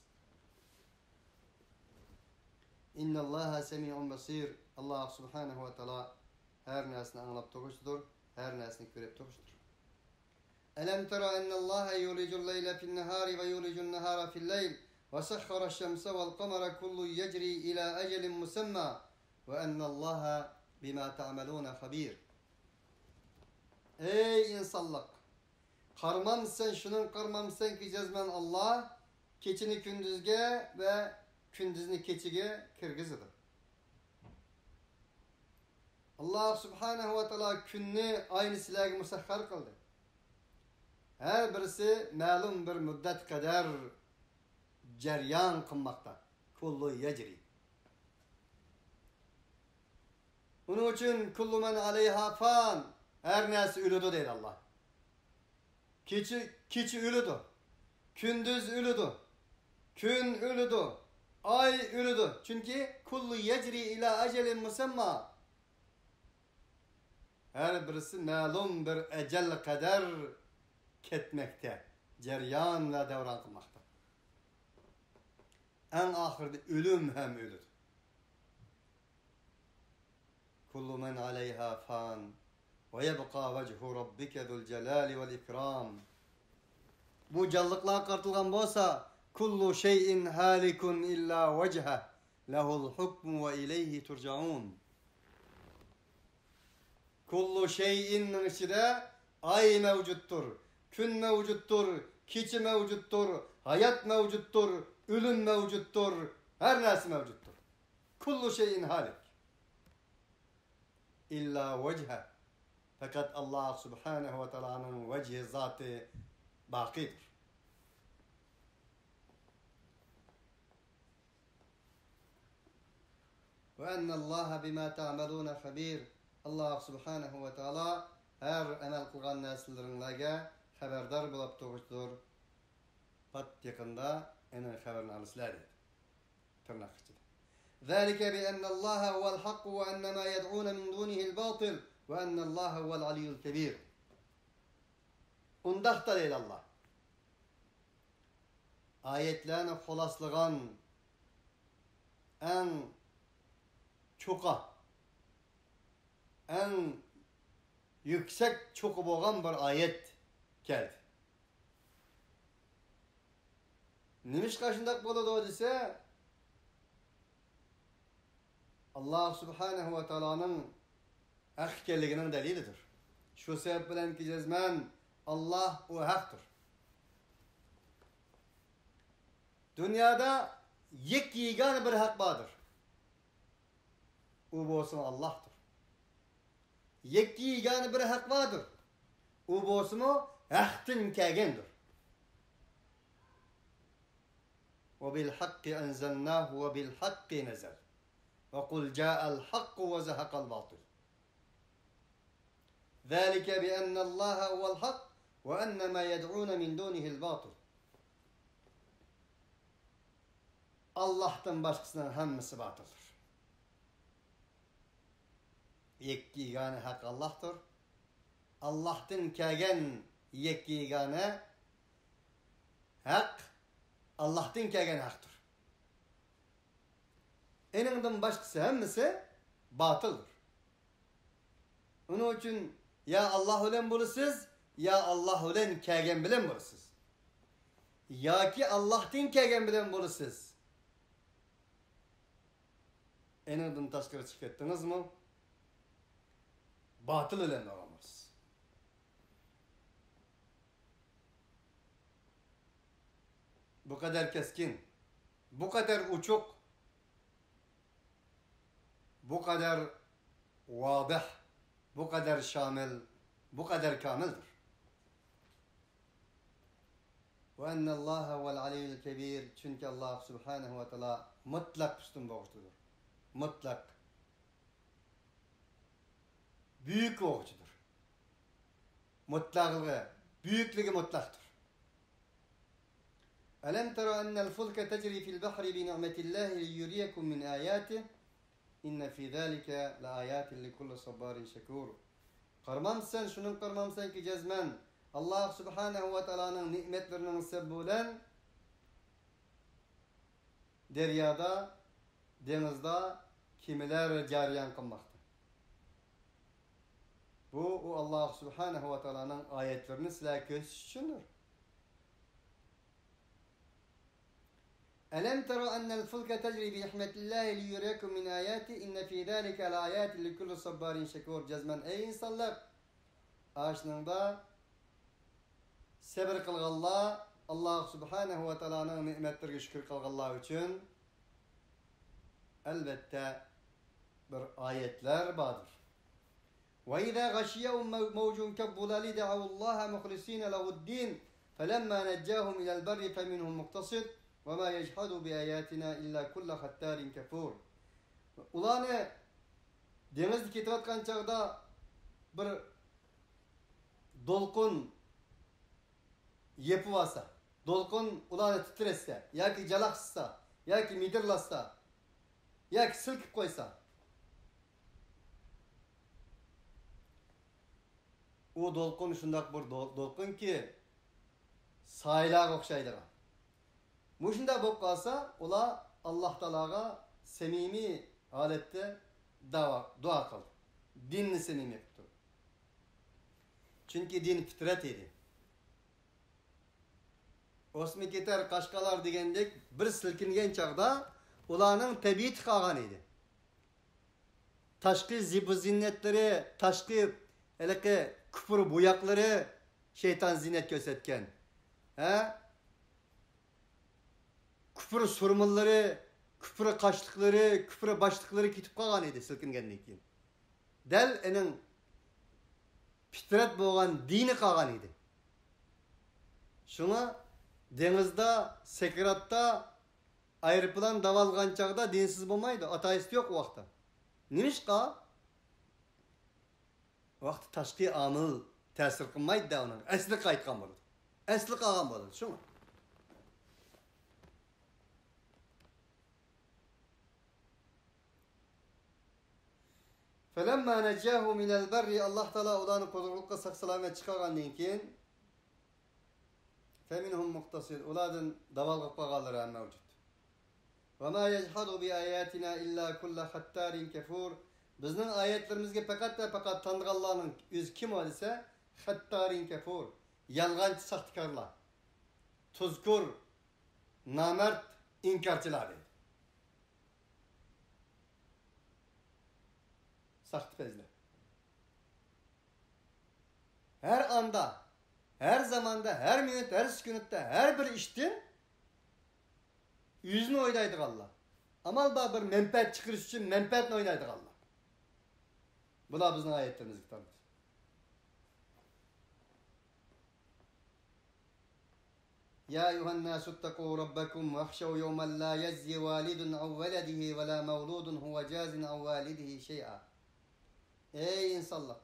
İnna Allaha semi'un basir. Allah subhanahu ve taala her nesini anlap tokuştur, her nesini görüp tokuştur. Elem tera ennallaha yulicul leyla fi'n nahari ve yulicun nahara fi'l leyl ve sahhara şemse vel kamera kullu yecri ila ecelin musamma ve ennallaha bima ta'malun habir. Ey insanlık! Karmam sen şunun karmam sen ki cezmen Allah keçini kündüzge ve kündüzünü keçige kırgızıdır. Allah subhanahu ve taala künni aynı silahı musahhar kıldı. Her birisi malum bir müddet kadar ceryan kılmakta. Kullu yecri. Onun için kullu men aleyha fan her nesi ölüdü değil Allah. Keçi ölüdü. Kündüz ölüdü. Gün ölüdü. Ay ölüdü. Çünkü kullu yecri ila ecelin musamma. Her birisi malum bir ecel kadar ketmekte. Ceryan ve devran kılmakta. En ahirde ölüm hem ölür. Kullu men aleyha fan ve yebqa vechu rabbike zul celali vel ikram. Bu canlıklar kartılgan bolsa kullu şeyin halikun illa vecheh lehul hukmu ve ileyhi turcaun. Kullu şeyin içinde ay mevcuttur, gün mevcuttur, keçi mevcuttur, hayat mevcuttur, ölüm mevcuttur, her nesi mevcuttur. Kullu şeyin halik. İlla vecheh. Fakat Allah subhanahu ve ta'ala'nın vecihi zatı bakidir. Ve ennallaha bima ta'maluna habir. Allah subhanahu ve ta'ala her emel kılgan nesillerinlerge haberdar bulup doğuştur. Pat yakında enen haberini alısılar dedi. Tırnak içinde. ذَلِكَ بِأَنَّ اللّٰهَ هُوَ الْحَقُّ وَأَنَّ مَا يَدْعُونَ مِنْ دُونِهِ الْبَاطِلِ وَأَنَّ اللّٰهَ هُوَ الْعَلِيُّ الْكَبِيرُ. Undak da değil Allah. Ayetlerini holaslığan en çoka, en yüksek çoku boğan bir ayet geldi. Nimiş kaşındak boladı o dese Allah subhanahu ve ta'ala'nın hakkelliğinin delilidir. Şu sebep bilen ki cezmen Allah o haktır. Dünyada yegane bir hak vardır. O bolsun Allah'tır. Yegane bir hak vardır. O bolsun o haktin kelgendir. Ve bil hakki enzelnahu ve bil hakki nezel. Ve kul ca'al hakku ve zehakal batıl. ذَلِكَ بِأَنَّ اللّٰهَ هُوَ الْحَقِّ وَأَنَّ مَا يَدْعُونَ مِنْ دُونِهِ الْبَاطِلِ. Allah'tan başkasının hemmisi batıldır. Yekkigane hak Allah'tır. Allah'tan kelgen yekkigane hak Allah'tan kelgen haktır. Eninden başkası hemmisi batıldır. Onun için ya Allah ulen bulursunuz, ya Allah ulen kelgen bilen bulursunuz. Ya ki Allah'tan kelgen bilen bulursunuz. Eninden taşkırı çıkarttınız mı? Batıl ulen olamaz. Bu kadar keskin, bu kadar uçuk, bu kadar vâdih, bu kadar şamil, bu kadar kamildir. Ve ennallâhe vel aliyyul kebir. Çünkü Allah subhanahu ve teala mutlak üstün boğuştudur. Mutlak. Büyük boğuştudur. Mutlaklığı, büyüklüğü mutlaktır. Elem tera ennel fulke tecri fil bahri bi ni'metillahi li yuriyekum min ayatih. İnne fî zâlike le âyâtin li kulli sabbarin şekûr. Karmam sen, şunun karmam sen ki cezmen Allah subhanahu ve teala'nın nimetlerinin sebebiyle deryada, denizde kimiler cariyan kılmakta. Bu Allah subhanahu ve teala'nın ayetlerini sizler göz üçündür. Elem tera ennel fulke tecri bi rahmetillahi li yuriyakum min ayati inne fi zalika la ayatin li kulli sabbarin şekur. Cezmen ey insanlar, aşnında sabır kılgallah, Allah subhanahu ve teala'nın nimetlerine şükür kılgallah için elbette bir ayetler vardır. Ve izâ gâşiyehum mevcun kebbulâli de'avullâhe muhlisîne lehu'd-dîn felemma neccâhum ilel berri feminhum muktasid ve mâ yeşhadu bi âyâtina illâ kulle hattârin kefûr. Ulanı denizde ketayotgan çağda bir dolqun yepib olsa, dolqun ularni titretse, yoki jalaqsisa, yoki midirlasa, yoki silkib qo'ysa, u dolqun shundoq bir dolqunki soylarga o'xshaydigan. Mushunda bo'lib qolsa, ular Alloh taologa samimiy holatda duo qildi. Dinni samimiy qildi. Chunki din fitrat edi. O'smi ketar qashqalar degandek bir silkingan chaqda ularning tabiati qolgan edi. Tashqi zibu-zinnetlari, tashqi elaqi kufr bo'yoqlari shayton zinnet ko'rsatgan. Kufr surmunlari, kufr qashliqlari, kufr boshliqlari ketib qolgan edi silkingandan keyin. Dal ening fitrat bo'lgan dini qolgan edi. Shuna denizde, sekiratta, aeroplan davalgan çağda dinsiz bulmaydı. Ateist yok o vakti. Nimişka? Vakti taşkı amıl tesir kılmaydı da onun. Esli kayıtkan buldu. Esli kağan buldu. Şunu. فَلَمَّا نَجَّاهُمْ مِنَ الْبَرِّ Allah Teala olanı kodurlukla saksalamet çıkargandan keyin فَمِنْهُمْ مُقْتَصِدٌ Uladın davalgıp bağalları mevcut. وَمَا يَجْحَدُ بِآيَاتِنَا إِلَّا كُلَّ خَتَّارٍ كَفُورٍ Bizning ayetlerimizge fakat ve fakat Tanrı'nın yüz kim ol ise hattarin kefur, yalgancı sahtekarlar, tuzkur, namert, inkarcılar dedi. Sahtipezler. Her anda, her zamanda, her minut, her sükunette, her bir iştin yüzünü oynaydık Allah. Amal bir menfaat çıkırış için menfaatini oynaydık Allah. Bu da bizim ayetlerimiz kitabımız. Ya eyyuhen nasu ittaqu rabbakum vahşav yevmen la yezzi validun av veledihi ve la mevludun huve cazin av validihi şey'a. Ey insanlık!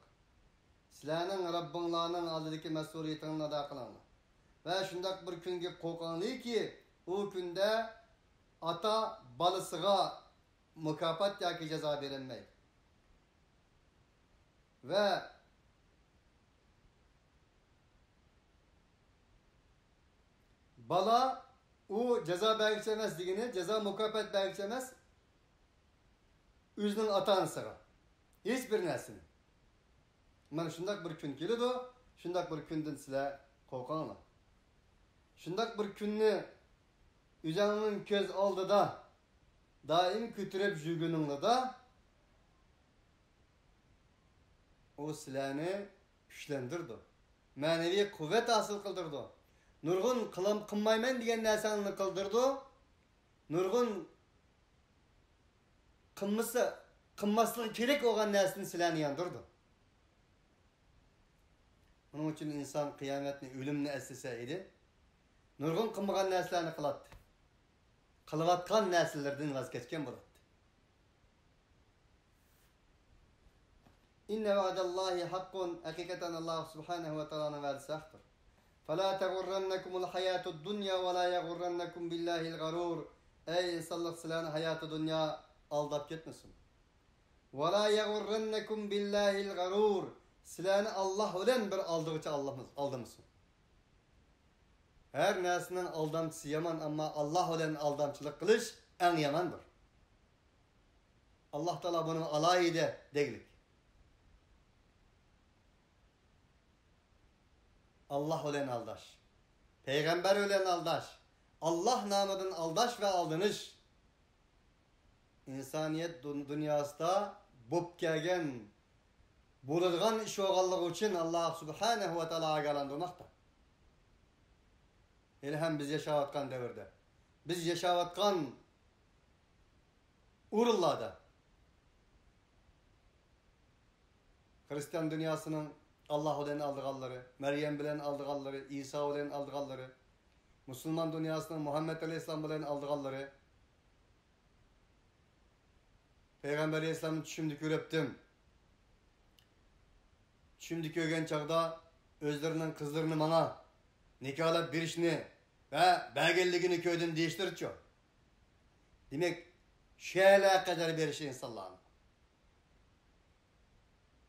Sizlerinin Rabbinlarının aldıdaki mesuliyetini ada kılanlar. Ve şundak bir günge korkanlı ki o günde ata balısıga mükafat yaki ceza verilmeyi. Ve bala o ceza belgelemez digini, ceza mukafat belgelemez üzünün atanısıga. Hiçbir nesini. Mana şundak bir gün keledi, şundak bir günden sizler korkanlar. Şundak bir günni üzerinin göz aldıda daim kütürüp jürgününle da o silahını güçlendirdi. Manevi kuvvet hasıl kıldırdı. Nurgun kılmayman diyen nesanını kıldırdı. Nurgun kılmaslığı gerek olan nesini silahını yandırdı. Onun için insan kıyametini, ölümünü esneseydi, nurgun kılmagan neslerini kılattı. Kılıvatkan nesillerden vazgeçken bulattı. İnne vaadallahi hakkun, hakikaten Allah subhanehu ve teala'nın vaadisi haktır. فَلَا تَغُرَّنَّكُمُ الْحَيَاتُ الدُّنْيَا وَلَا يَغُرَّنَّكُمْ بِاللّٰهِ الْغَرُورِ Ey insanlık silahını hayatı dünya aldap gitmesin. وَلَا يَغُرَّنَّكُمْ بِاللّٰهِ الْغَرُورِ Sizlarni Alloh bilan bir aldıgıcha aldamısın. Her narsaning aldamchisi yomon, ammo Alloh bilan aldamchilik qilish eng yomondir. Alloh taolo buni alayida deglik. Allah bilan aldash, payg'ambar bilan aldash, Allah nomidan aldash va aldanish insoniyat dunyosida bo'lib kelgan bo'ladigan ish bo'lganligi uchun Alloh subhanahu va taolo ogohlantirmoqda. Hele hem biz yaşayotgan devirde, biz yaşayotgan urullarda Hristiyan dünyasının Allah bilen aldıqalları, Meryem bilen aldıqalları, İsa bilen aldıqalları, Müslüman dünyasının Muhammed Aleyhisselam bilen aldıqalları, Peygamber Aleyhisselam'ın düşümdü görüptüm. Düşümdü kögen çağda özlerinin kızlarını bana nikahlap berishni va belgelligini köyden değiştirdiyor. Demek şöyle kadar beriş insanlarını.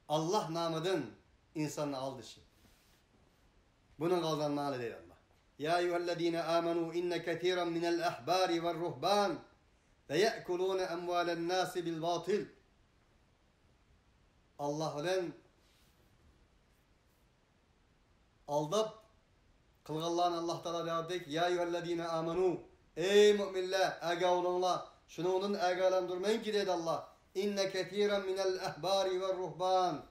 Allah namıdın insanı aldışı. Bunun kaldanlığı değil Allah. Ya eyyühellezine amenu inne kethiren minel ahbari ve ruhban ve ye'kulune emvalen nasi bil batil. Allah bilen aldap kılgallan Allah Teala deyip ya eyyühellezine amenu ey müminler aga olunlar şunu onun agalandırmayın ki dedi Allah. İnne kethiren minel ahbari ve ruhban.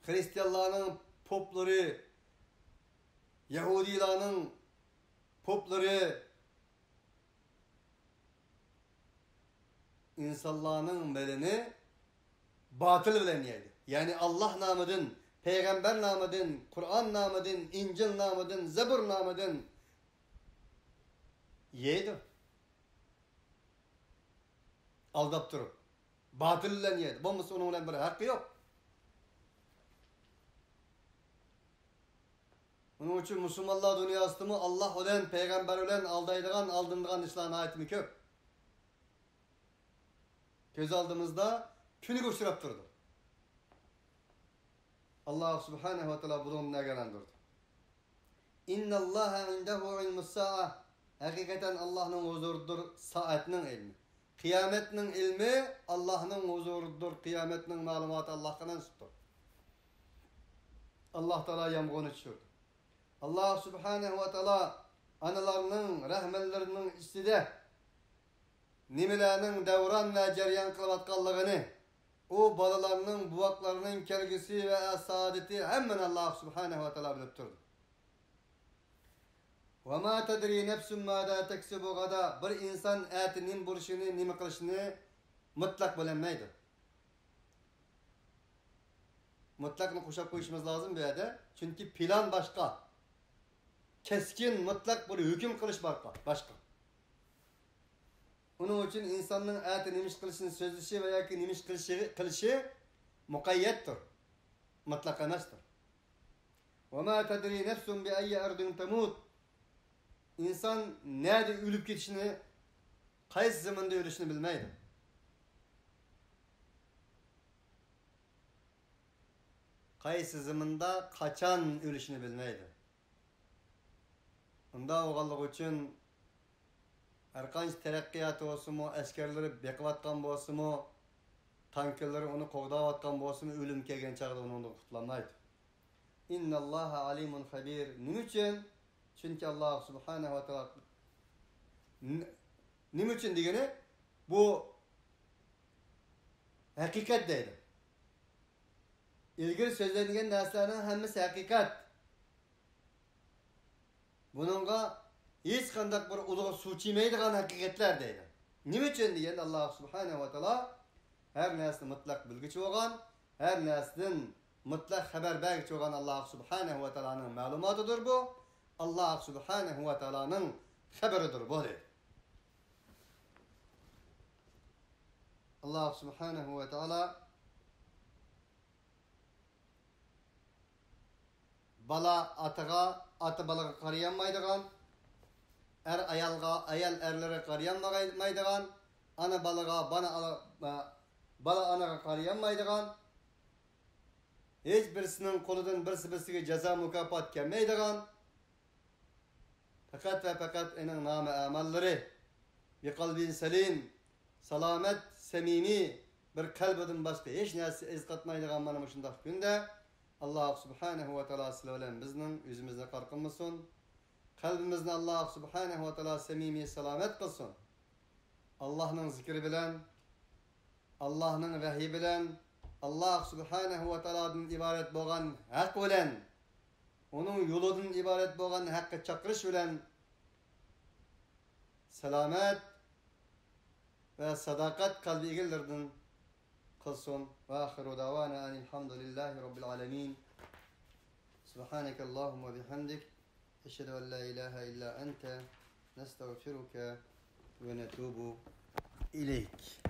Hristiyanların popları, Yahudilerin popları, insanların belini batıl bilen yedi. Yani Allah namıdın, Peygamber namıdın, Kur'an namıdın, İncil namıdın, Zebur namıdın yedi. Aldap durup. Batıl bilen yedi. Bu onun bir hakkı yok. Onun için Müslümanlar dünyasında mı Allah olan, Peygamber olan aldaydıgan, aldındığan İslam'a ayetimi köp. Göz aldığımızda pünük uçurap durdu. Allah subhanehu ve teala bunu negelendirdi. İnna Allaha indehu ilmus sa'a. Hakikaten Allah'ın huzurudur saatinin ilmi. Kıyametinin ilmi Allah'ın huzurudur. Kıyametinin malumatı Allah'tan sütür. Allah Teala yamğunu düşürdü. Allah subhanehu ve teala analarının, rahmellerinin istide nimelerinin devran ve ceryan kılavatkallıgını o balalarının, buvaklarının kelgisi ve saadeti hemen Allah subhanehu ve teala bilip durdu. وَمَا تَدْرِي نَفْسٌ مَاذَا تَكْسِبُ غَدًا. Bir insan etinin buluşunu, nime kılışını mutlak bilemeydi. Mutlakını kuşap koyuşumuz lazım bir yerde. Çünkü plan başka. Keskin, mutlak bir hüküm kılış başka. Onun için insanın eti nimiş kılışını sözlüşü veya ki nimiş kılışı mukayyettir. Mutlak emestir. وَمَا تَدْرِي نَفْسٌ بِأَيَّ اَرْضٍ تَمُوتٍ. İnsan nerede ölüp gidişini, kayısı zamanda ölüşünü bilmeydi. Kayısı zamanda kaçan ölüşünü bilmeydi. Onda oğallık için erkanç terakkiyatı olsun mu, askerleri beklatkan olsun mu, tankları onu kovdavatkan olsun mu, ölüm kelgen çağda onu kutlamaydı. İnna Allaha alimun habir. Ne için? Çünkü Allah subhanehu ve teala ne için diyene bu hakikat değil. İlgili sözlenilen derslerin hemmesi hakikat. Bununla hiç kandak bir uluğu suçimaydigan hakikatler değil. Ne için diyen Allah subhanehu ve teala her nesli mutlak bilgiçi olan, her neslin mutlak haber bergiçi olan Allah subhanehu ve teala'nın malumatıdır bu. Allah subhanehu ve teala'nın haberidir bu dedi. Allah subhanehu ve teala bala atıga, atı balaga qarayanmaydigan, ayal erlere qarayanmaydigan, ana balaga, bala anaga qarayanmaydigan, Hiç birisinin koludan birisi ceza mükafat gelmeydigan. Fakat ve fakat enin namı amalları bir kalbin selim, salamet, semimi bir kalbiden başka hiç nesi ez katmaydigan mana şunday günde Allah subhanahu ve taala sizlerle bizning yüzümüzde qarqılmasın. Kalbimizni Allah subhanahu ve taala semimi selamet kılsın. Allah'ın zikri bilen, Allah'ın vahyi bilen, Allah subhanahu ve taala'dan ibaret bo'lgan haq bilen, onun yoludan ibaret bo'lgan haqqı chaqirish bilen selamet ve sadakat kalbi egelerden kılsın. Ve ahiru davana enilhamdülillahi rabbil alemin. Subhaneke Allahumma bihamdik. Eşhedü en la ilahe illa ente. Nestağfiruke ve netubu ileyk.